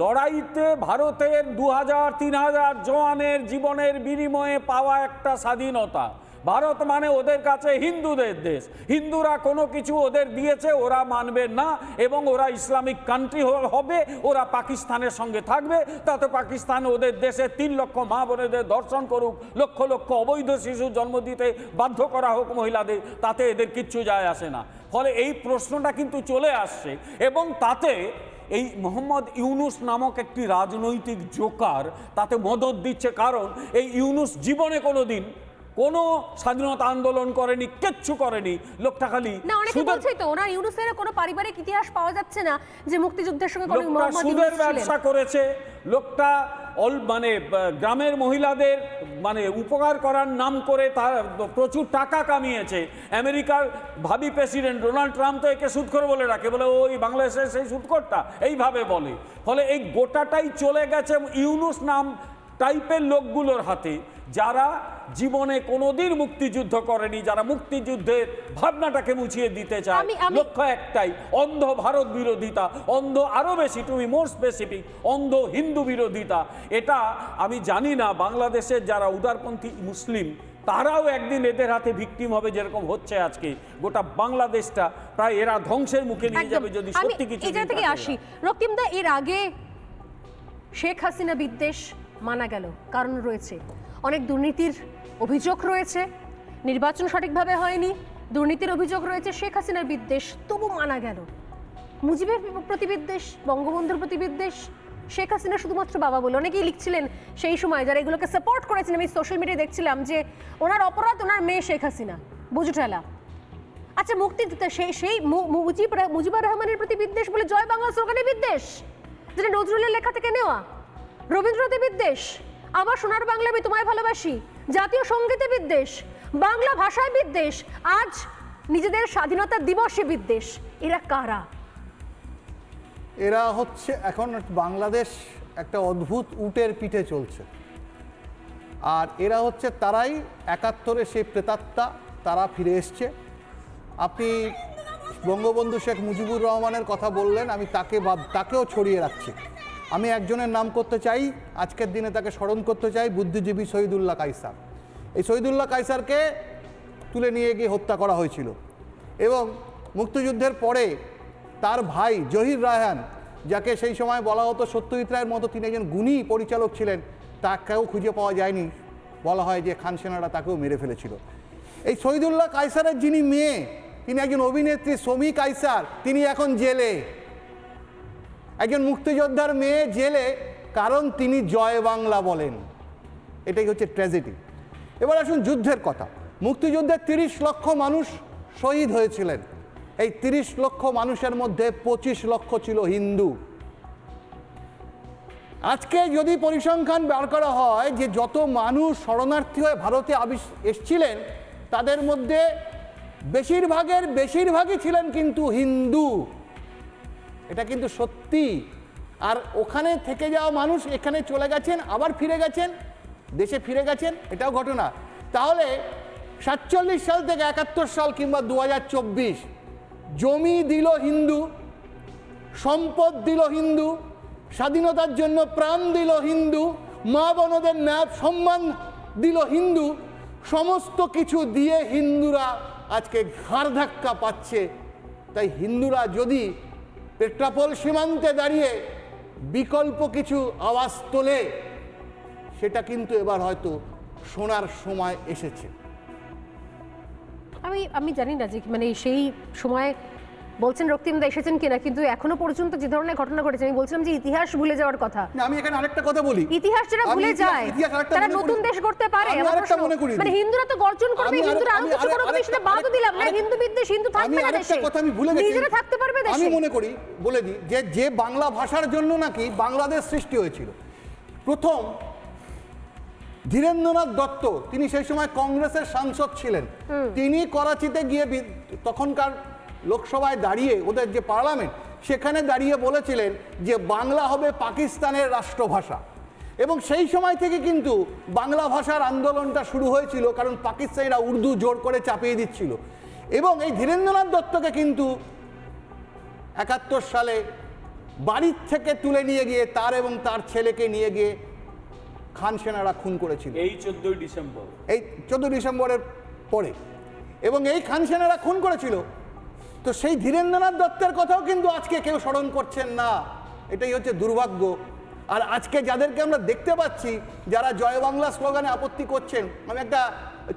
লড়াইতে ভারতের 2000-3000 জওয়ানের জীবনের বিনিময়ে পাওয়া একটা স্বাধীনতা। ভারত মানে ওদের কাছে হিন্দুদের দেশ, হিন্দুরা কোনো কিছু ওদের দিয়েছে ওরা মানবে না এবং ওরা ইসলামিক কান্ট্রি হবে, ওরা পাকিস্তানের সঙ্গে থাকবে, তাতে পাকিস্তান ওদের দেশে 3 লক্ষ মা বোনেদের ধর্ষণ করুক, লক্ষ লক্ষ অবৈধ শিশু জন্ম দিতে বাধ্য করা হোক মহিলাদের, তাতে এদের কিচ্ছু যায় আসে না। ফলে এই প্রশ্নটা কিন্তু চলে আসছে এবং তাতে এই মোহাম্মদ ইউনুস নামক একটি রাজনৈতিক জোকার তাতে মদত দিচ্ছে, কারণ এই ইউনুস জীবনে কোনোদিন কোনো স্বাধীনতা আন্দোলন করেনি, কিচ্ছু করেনি, লোকটা খালি না, অনেকে বলছে তো ওনার ইউনুসের কোনো পারিবারিক ইতিহাস পাওয়া যাচ্ছে না যে মুক্তিযুদ্ধের সঙ্গে কোনো মোহাম্মদ সুদের ইউনুস ছিলেন। ব্যবসা করেছে লোকটা, মানে গ্রামের মহিলাদের মানে উপকার করার নাম করে তার প্রচুর টাকা কামিয়েছে। আমেরিকার ভাবি প্রেসিডেন্ট ডোনাল্ড ট্রাম্প তো একে সুদখোর বলে রাখে, বলে ওই বাংলাদেশের সেই সুদখোরটা, এইভাবে বলে। ফলে এই গোটাটাই চলে গেছে ইউনুস নাম টাইপের লোকগুলোর হাতে, যারা জীবনে কোনোদিন মুক্তিযুদ্ধ করেনি, যারা মুক্তিযুদ্ধের ভাবনাটাকে মুছিয়ে দিতে চায়। লক্ষ্য একটাই, অন্ধ ভারত বিরোধিতা, অন্ধ, আরো বেশি টু বি মোর স্পেসিফিক, অন্ধ হিন্দু বিরোধিতা। এটা আমি জানি না বাংলাদেশের যারা উদারপন্থী মুসলিম তারাও একদিন এদের হাতে ভিকটিম হবে, যেরকম হচ্ছে আজকে গোটা বাংলাদেশটা প্রায় এরা ধ্বংসের মুখে নিয়ে যাবে যদি সত্যি কিছু। এই জায়গা থেকে আসি রক্তিমদা, এর আগে শেখ হাসিনা বিদ্বেষ মানা গেল, কারণ রয়েছে অনেক দুর্নীতির অভিযোগ রয়েছে, নির্বাচন সঠিকভাবে হয়নি, দুর্নীতির অভিযোগ রয়েছে, শেখ হাসিনার বিদ্বেষ, তবু মানা গেল। মুজিবের প্রতি বিদ্বেষ, বঙ্গবন্ধুর প্রতি বিদ্বেষ, শেখ হাসিনা শুধুমাত্র বাবা বলে। অনেকেই লিখছিলেন সেই সময় যারা এগুলোকে সাপোর্ট করেছেন, আমি সোশ্যাল মিডিয়ায় দেখছিলাম যে ওনার অপরাধ ওনার মেয়ে শেখ হাসিনা, বুঝু ঠেলা। আচ্ছা, মুক্তিযুদ্ধ সেই মুজিবুর রহমানের প্রতি বিদ্বেষ বলে জয় বাংলা স্লোগানে বিদ্বেষ, যেটা নজরুলের লেখা থেকে নেওয়া। রবীন্দ্রনাথের বিদ্বেষ, আমার সোনার বাংলা আমি তোমায় ভালোবাসি, জাতীয় সঙ্গীতে বিদ্বেষ, বাংলা ভাষায় বিদ্বেষ, আজ নিজেদের স্বাধীনতা দিবসে বিদ্বেষ। এরা কারা? এরা হচ্ছে এখন বাংলাদেশ একটা অদ্ভুত উটের পিঠে চলছে, আর এরা হচ্ছে তারাই ৭১-এর সেই প্রেতাত্মা, তারা ফিরে এসছে। আপনি বঙ্গবন্ধু শেখ মুজিবুর রহমানের কথা বললেন, আমি তাকেও ছড়িয়ে রাখছি। আমি একজনের নাম করতে চাই, আজকের দিনে তাকে স্মরণ করতে চাই, বুদ্ধিজীবী শহীদুল্লাহ কায়সার। এই শহীদুল্লাহ কায়সারকে তুলে নিয়ে গিয়ে হত্যা করা হয়েছিল, এবং মুক্তিযুদ্ধের পরে তার ভাই জহির রায়হান, যাকে সেই সময় বলা হতো সত্যজিৎ রায়ের মতো, তিনি একজন গুণী পরিচালক ছিলেন, তাকেও খুঁজে পাওয়া যায়নি। বলা হয় যে খান সেনারা তাকেও মেরে ফেলেছিল। এই শহীদুল্লাহ কায়সারের যিনি মেয়ে, তিনি একজন অভিনেত্রী শমী কায়সার, তিনি এখন জেলে। একজন মুক্তিযোদ্ধার মেয়ে জেলে, কারণ তিনি জয় বাংলা বলেন। এটাই হচ্ছে ট্র্যাজেডি। এবার আসুন যুদ্ধের কথা। মুক্তিযুদ্ধে ৩০ লক্ষ মানুষ শহীদ হয়েছিলেন। এই ৩০ লক্ষ মানুষের মধ্যে ২৫ লক্ষ ছিল হিন্দু। আজকে যদি পরিসংখ্যান বার করা হয় যে যত মানুষ শরণার্থী হয়ে ভারতে এসছিলেন, তাদের মধ্যে বেশিরভাগই ছিলেন কিন্তু হিন্দু। এটা কিন্তু সত্যি। আর ওখানে থেকে যাওয়া মানুষ এখানে চলে গেছেন, আবার ফিরে গেছেন, দেশে ফিরে গেছেন, এটাও ঘটনা। তাহলে ৪৭ সাল থেকে ৭১ সাল কিংবা ২০২৪, জমি দিল হিন্দু, সম্পদ দিল হিন্দু, স্বাধীনতার জন্য প্রাণ দিল হিন্দু, মা বোনদের ন্যায় সম্মান দিল হিন্দু, সমস্ত কিছু দিয়ে হিন্দুরা আজকে ঘাড় ধাক্কা পাচ্ছে। তাই হিন্দুরা যদি পেট্রাপোল সীমান্তে দাঁড়িয়ে বিকল্প কিছু আওয়াজ তোলে, সেটা কিন্তু এবার হয়তো শোনার সময় এসেছে। আমি জানি না যে মানে সেই সময় বলছেন রক্তিমদা এসেছেন কিনা, কিন্তু এখনো পর্যন্ত যে ধরনের ঘটনা ঘটেছে, আমি বলছিলাম যে ইতিহাস ভুলে যাওয়ার কথা। আমি এখানে আরেকটা কথা বলি, ইতিহাস যারা ভুলে যায় তারা নতুন দেশ গড়তে পারে। মানে হিন্দুরা তো গর্জন করবে, হিন্দুরা আরো কিছু করবে, সেটা বাদও দিলাম না। হিন্দু বিদ্বেষ, হিন্দু থাকবে না দেশে, নিজেরা থাকতে পারবে দেশে। আমি মনে করি, বলে দিই যে বাংলা ভাষার জন্য নাকি বাংলাদেশ সৃষ্টি হয়েছিল। প্রথম ধীরেন্দ্রনাথ দত্ত, তিনি সেই সময় কংগ্রেসের সাংসদ ছিলেন, তিনি করাচিতে গিয়ে তখনকার লোকসভায় দাঁড়িয়ে, ওদের যে পার্লামেন্ট, সেখানে দাঁড়িয়ে বলেছিলেন যে বাংলা হবে পাকিস্তানের রাষ্ট্রভাষা। এবং সেই সময় থেকে কিন্তু বাংলা ভাষার আন্দোলনটা শুরু হয়েছিল, কারণ পাকিস্তানিরা উর্দু জোর করে চাপিয়ে দিচ্ছিল। এবং এই ধীরেন্দ্রনাথ দত্তকে কিন্তু ৭১ সালে বাড়ির থেকে তুলে নিয়ে গিয়ে তার এবং তার ছেলেকে নিয়ে গিয়ে খান সেনারা খুন করেছিল এই 14 ডিসেম্বর, এই 14 ডিসেম্বরের পরে। এবং এই খান সেনারা খুন করেছিল। তো সেই ধীরেন্দ্রনাথ দত্তের কথাও কিন্তু আজকে কেউ স্মরণ করছেন না। এটাই হচ্ছে দুর্ভাগ্য। আর আজকে যাদেরকে আমরা দেখতে পাচ্ছি, যারা জয় বাংলা স্লোগানে আপত্তি করছেন, আমি একটা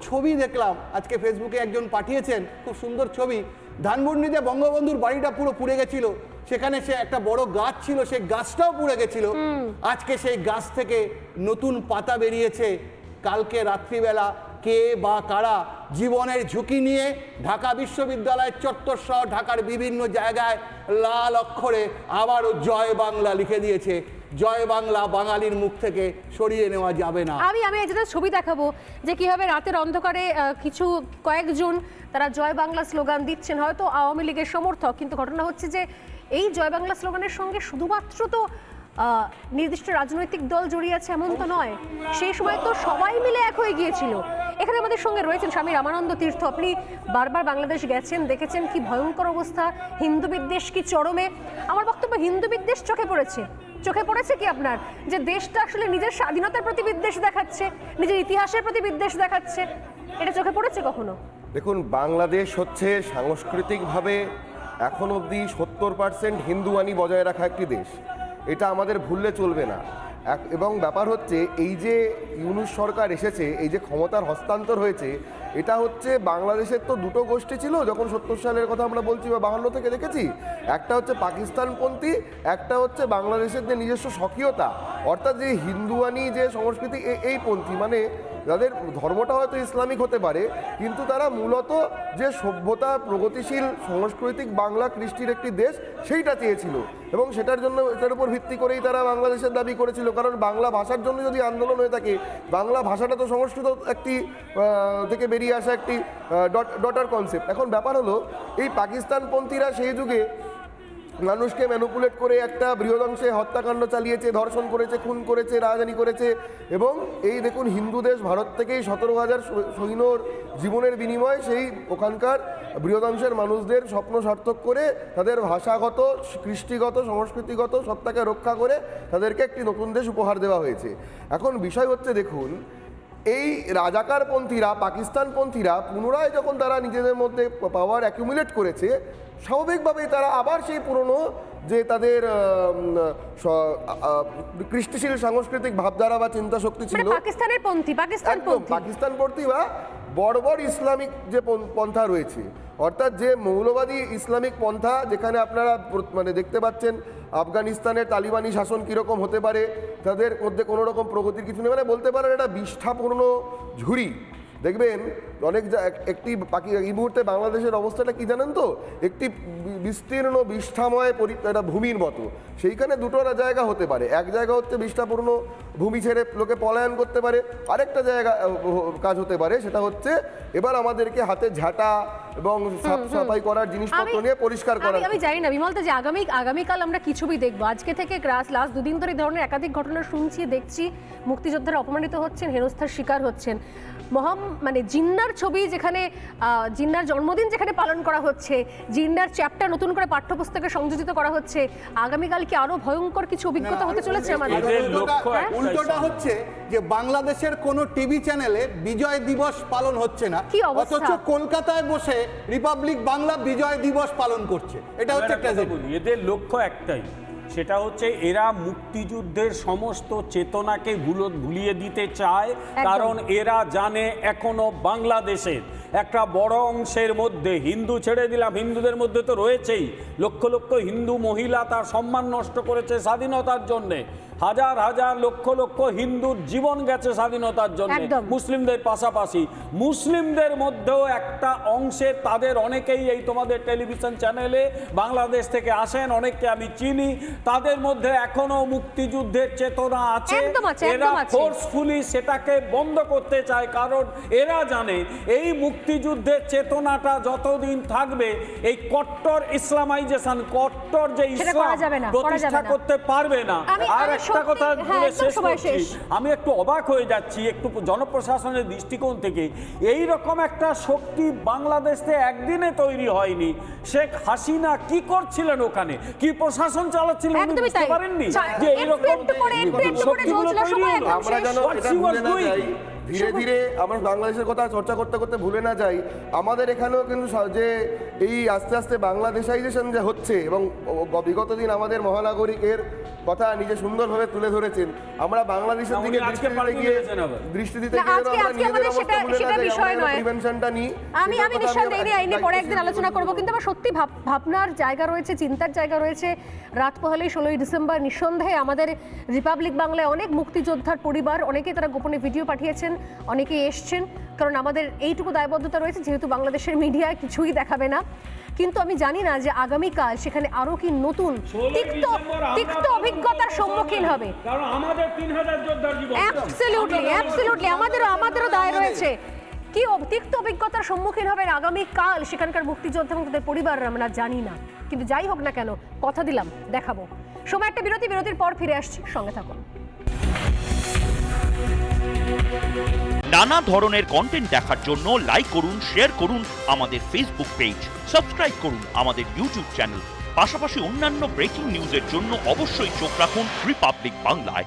ছবি দেখলাম আজকে ফেসবুকে, একজন পাঠিয়েছেন, খুব সুন্দর ছবি। ধানমন্ডিতে বঙ্গবন্ধুর বাড়িটা পুরো পুড়ে গেছিল, সেখানে সে একটা বড় গাছ ছিল, সেই গাছটাও পুড়ে গেছিল। আজকে সেই গাছ থেকে নতুন পাতা বেরিয়েছে। কালকে রাত্রিবেলা কে বা কারা জীবনের ঝুঁকি নিয়ে ঢাকা বিশ্ববিদ্যালয়ের চত্বর সহ ঢাকার বিভিন্ন জায়গায় লাল অক্ষরে আবারও জয় বাংলা লিখে দিয়েছে। জয় বাংলা বাঙালির মুখ থেকে সরিয়ে নেওয়া যাবে না। আমি যেটা ছবি দেখাবো যে কিভাবে রাতের অন্ধকারে কয়েকজন তারা জয় বাংলা স্লোগান দিচ্ছেন, হয়তো আওয়ামী লীগের সমর্থক, কিন্তু ঘটনা হচ্ছে যে এই জয় বাংলা স্লোগানের সঙ্গে শুধুমাত্র তো নির্দিষ্ট রাজনৈতিক দল জড়িয়ে আছে এমন তো নয়। সেই সময় তো সবাই মিলে এক হয়ে গিয়েছিল। এখানে আমাদের সঙ্গে রয়েছেন স্বামী রামানন্দ তীর্থ। আপনি বারবার বাংলাদেশ গেছেন, দেখেছেন কি ভয়ঙ্কর অবস্থা, হিন্দু বিদ্বেষ কি চরমে। আমার বক্তব্য, হিন্দু বিদ্বেষ চোখে পড়েছে কি আপনার, যে দেশটা আসলে নিজের স্বাধীনতার প্রতি বিদ্বেষ দেখাচ্ছে, নিজের ইতিহাসের প্রতি বিদ্বেষ দেখাচ্ছে, এটা চোখে পড়েছে কখনো? দেখুন, বাংলাদেশ হচ্ছে সাংস্কৃতিকভাবে এখন অবধি 70% হিন্দুয়ানি বজায় রাখা একটি দেশ। এটা আমাদের ভুললে চলবে না। এবং ব্যাপার হচ্ছে, এই যে ইউনূস সরকার এসেছে, এই যে ক্ষমতার হস্তান্তর হয়েছে, এটা হচ্ছে বাংলাদেশের তো দুটো গোষ্ঠী ছিল যখন 70 সালের কথা আমরা বলছি বা 52 থেকে দেখেছি, একটা হচ্ছে পাকিস্তানপন্থী, একটা হচ্ছে বাংলাদেশের যে নিজস্ব স্বকীয়তা, অর্থাৎ যে হিন্দুয়ানি যে সংস্কৃতি এই পন্থী, মানে যাদের ধর্মটা হয়তো ইসলামিক হতে পারে কিন্তু তারা মূলত যে সভ্যতা, প্রগতিশীল সাংস্কৃতিক বাংলা কৃষ্টির একটি দেশ সেইটা চেয়েছিল এবং সেটার জন্য এটার উপর ভিত্তি করেই তারা বাংলাদেশের দাবি করেছিল। কারণ বাংলা ভাষার জন্য যদি আন্দোলন হয়ে থাকে, বাংলা ভাষাটা তো সংস্কৃত একটি থেকে বেরিয়ে আসা একটি ডটার কনসেপ্ট। এখন ব্যাপার হলো এই পাকিস্তানপন্থীরা সেই যুগে মানুষকে ম্যানুপুলেট করে একটা বৃহদংশে হত্যাকাণ্ড চালিয়েছে, ধর্ষণ করেছে, খুন করেছে, রাজধানী করেছে এবং এই দেখুন হিন্দু দেশ ভারত থেকেই 17,000 সৈন্যর জীবনের বিনিময়ে সেই ওখানকার বৃহদংশের মানুষদের স্বপ্ন সার্থক করে তাদের ভাষাগত, কৃষ্টিগত, সংস্কৃতিগত সত্তাকে রক্ষা করে তাদেরকে একটি নতুন দেশ উপহার দেওয়া হয়েছে। এখন বিষয় হচ্ছে দেখুন, এই রাজাকারপন্থীরা, পাকিস্তানপন্থীরা পুনরায় যখন তারা নিজেদের মধ্যে পাওয়ার অ্যাকুমুলেট করেছে, স্বাভাবিকভাবেই তারা আবার সেই পুরনো যে তাদের কৃষ্টিশীল সাংস্কৃতিক ভাবধারা বা চিন্তা শক্তি ছিল, পাকিস্তানপন্থী বা বর্বর ইসলামিক যে পন্থা রয়েছে, অর্থাৎ যে মৌলবাদী ইসলামিক পন্থা, যেখানে আপনারা মানে দেখতে পাচ্ছেন আফগানিস্তানের তালিবানি শাসন কীরকম হতে পারে, তাদের মধ্যে কোনো রকম প্রগতির কিছু নেই, মানে বলতে পারেন এটা বিষ্ঠাপূর্ণ ঝুড়ি। দেখবেন অনেক একটি এই মুহূর্তে বাংলাদেশের অবস্থাটা কি জানেন তো, একটি বিস্তীর্ণ বিষ্ঠাময় একটা ভূমির মতো। সেইখানে দুটো জায়গা হতে পারে, এক জায়গা হচ্ছে বিষ্ঠাপূর্ণ ভূমি ছেড়ে লোকে পলায়ন করতে পারে, আরেকটা জায়গা কাজ হতে পারে সেটা হচ্ছে এবার আমাদেরকে হাতে ঝাঁটা এবং সাফাই করার জিনিসপত্র নিয়ে পরিষ্কার করা। আমি জানি না বিমল যে আগামীকাল আমরা কি ছবি দেখবো। আজকে থেকে লাস্ট দুদিন ধরে ধরনের একাধিক ঘটনা শুনছি, দেখছি, মুক্তিযোদ্ধারা অপমানিত হচ্ছেন, হেনস্থার শিকার হচ্ছেন। মানে জিন্নার ছবি, যেখানে জিন্নার জন্মদিন যেখানে পালন করা হচ্ছে, জিন্নার চ্যাপ্টার নতুন করে পাঠ্যপুস্তকে সংযোজিত করা হচ্ছে, আগামীকাল কি আরো ভয়ঙ্কর কিছু অভিজ্ঞতা হতে চলেছে আমাদের? উল্টোটা হচ্ছে যে বাংলাদেশের কোন টিভি চ্যানেলে বিজয় দিবস পালন হচ্ছে না, অথচ কলকাতায় বসে রিপাবলিক বাংলা বিজয় দিবস পালন করছে। এটা হচ্ছে এদের লক্ষ্য একটাই, সেটা হচ্ছে এরা মুক্তিযুদ্ধের সমস্ত চেতনাকে ভুলিয়ে দিতে চায়। কারণ এরা জানে এখনো বাংলাদেশের একটা বড় অংশের মধ্যে, হিন্দু ছেড়ে দিলাম, হিন্দুদের মধ্যে তো রয়েছেই, লক্ষ লক্ষ হিন্দু মহিলা তার সম্মান নষ্ট করেছে স্বাধীনতার জন্যে, হাজার হাজার লক্ষ লক্ষ হিন্দুর জীবন গেছে স্বাধীনতার জন্য, মুসলিমদের পাশাপাশি। মুসলিমদের মধ্যেও একটা অংশের, তাদের অনেকেই এই তোমাদের টেলিভিশন চ্যানেলে বাংলাদেশ থেকে আসেন, অনেককে আমি চিনি, তাদের মধ্যে এখনো মুক্তিযুদ্ধের চেতনা আছে। এরা ফোর্সফুলি সেটাকে বন্ধ করতে চায়, কারণ এরা জানে এই মুক্তিযুদ্ধের চেতনাটা যতদিন থাকবে এই কট্টর ইসলামাইজেশন, কট্টর যে ইসলাম প্রতিষ্ঠা করতে পারবে না। আর একটা কথা বলে শেষ করছি, আমি একটু অবাক হয়ে যাচ্ছি একটু জনপ্রশাসনের দৃষ্টিকোণ থেকে। এই রকম একটা শক্তি বাংলাদেশে একদিনে তৈরি হয়নি। শেখ হাসিনা কি করছিলেন ওখানে, কি প্রশাসন চালাচ্ছিলেন বুঝতে পারেননি যে এইরকম শক্তিগুলো তৈরি হলো। আমরা যেন এটা ভুলে না যাই, ধীরে ধীরে আমরা বাংলাদেশের কথা চর্চা করতে করতে ভুলে না যাই, আমাদের এখানেও কিন্তু যে এই আস্তে আস্তে বাংলাদেশাইজেশন যে হচ্ছে, এবং বিগত দিন আমাদের মহানাগরিকের কথা নিজে সুন্দরভাবে তুলে ধরেছেন, আমরা বাংলাদেশের দিকে দৃষ্টি দিতে গিয়ে আমরা নিজেদের অবস্থা ভুলে না যাই, আমরা প্রিভেনশনটা নিই। আমি নিঃসন্দেহে এই নিয়ে পরে একদিন আলোচনা করব, কিন্তু আমার সত্যি ভাবনার জায়গা রয়েছে, চিন্তার জায়গা রয়েছে। রাত পোহালেই 16ই ডিসেম্বর, নিঃসন্দেহে আমাদের রিপাবলিক বাংলায় অনেক মুক্তিযোদ্ধার পরিবার, অনেকেই তারা গোপনে ভিডিও পাঠিয়েছেন, অনেকেই এসছেন, কারণ আমাদের এইটুকু দায়বদ্ধতা রয়েছে, যেহেতু বাংলাদেশের মিডিয়ায় কিছুই দেখাবে না। কিন্তু আমি জানি না যে আগামীকাল সেখানে আরো কি নতুন তিক্ত অভিজ্ঞতার সম্মুখীন হবে। কারণ আমাদের 3000 যোদ্ধার জীবন, অ্যাবসলিউটলি আমাদেরও দায় রয়েছে। কি তিক্ত অভিজ্ঞতার সম্মুখীন হবে আগামীকাল সেখানকার মুক্তিযোদ্ধা এবং তাদের পরিবাররা, আমরা জানি না। কিন্তু যাই হোক না কেন, কথা দিলাম দেখাবো। সময় একটা বিরতির পর ফিরে আসছি, সঙ্গে থাকুন। নানা ধরনের কন্টেন্ট দেখার জন্য লাইক করুন, শেয়ার করুন আমাদের ফেসবুক পেজ, সাবস্ক্রাইব করুন আমাদের ইউটিউব চ্যানেল। পাশাপাশি অন্যান্য ব্রেকিং নিউজের জন্য অবশ্যই চোখ রাখুন রিপাবলিক বাংলায়।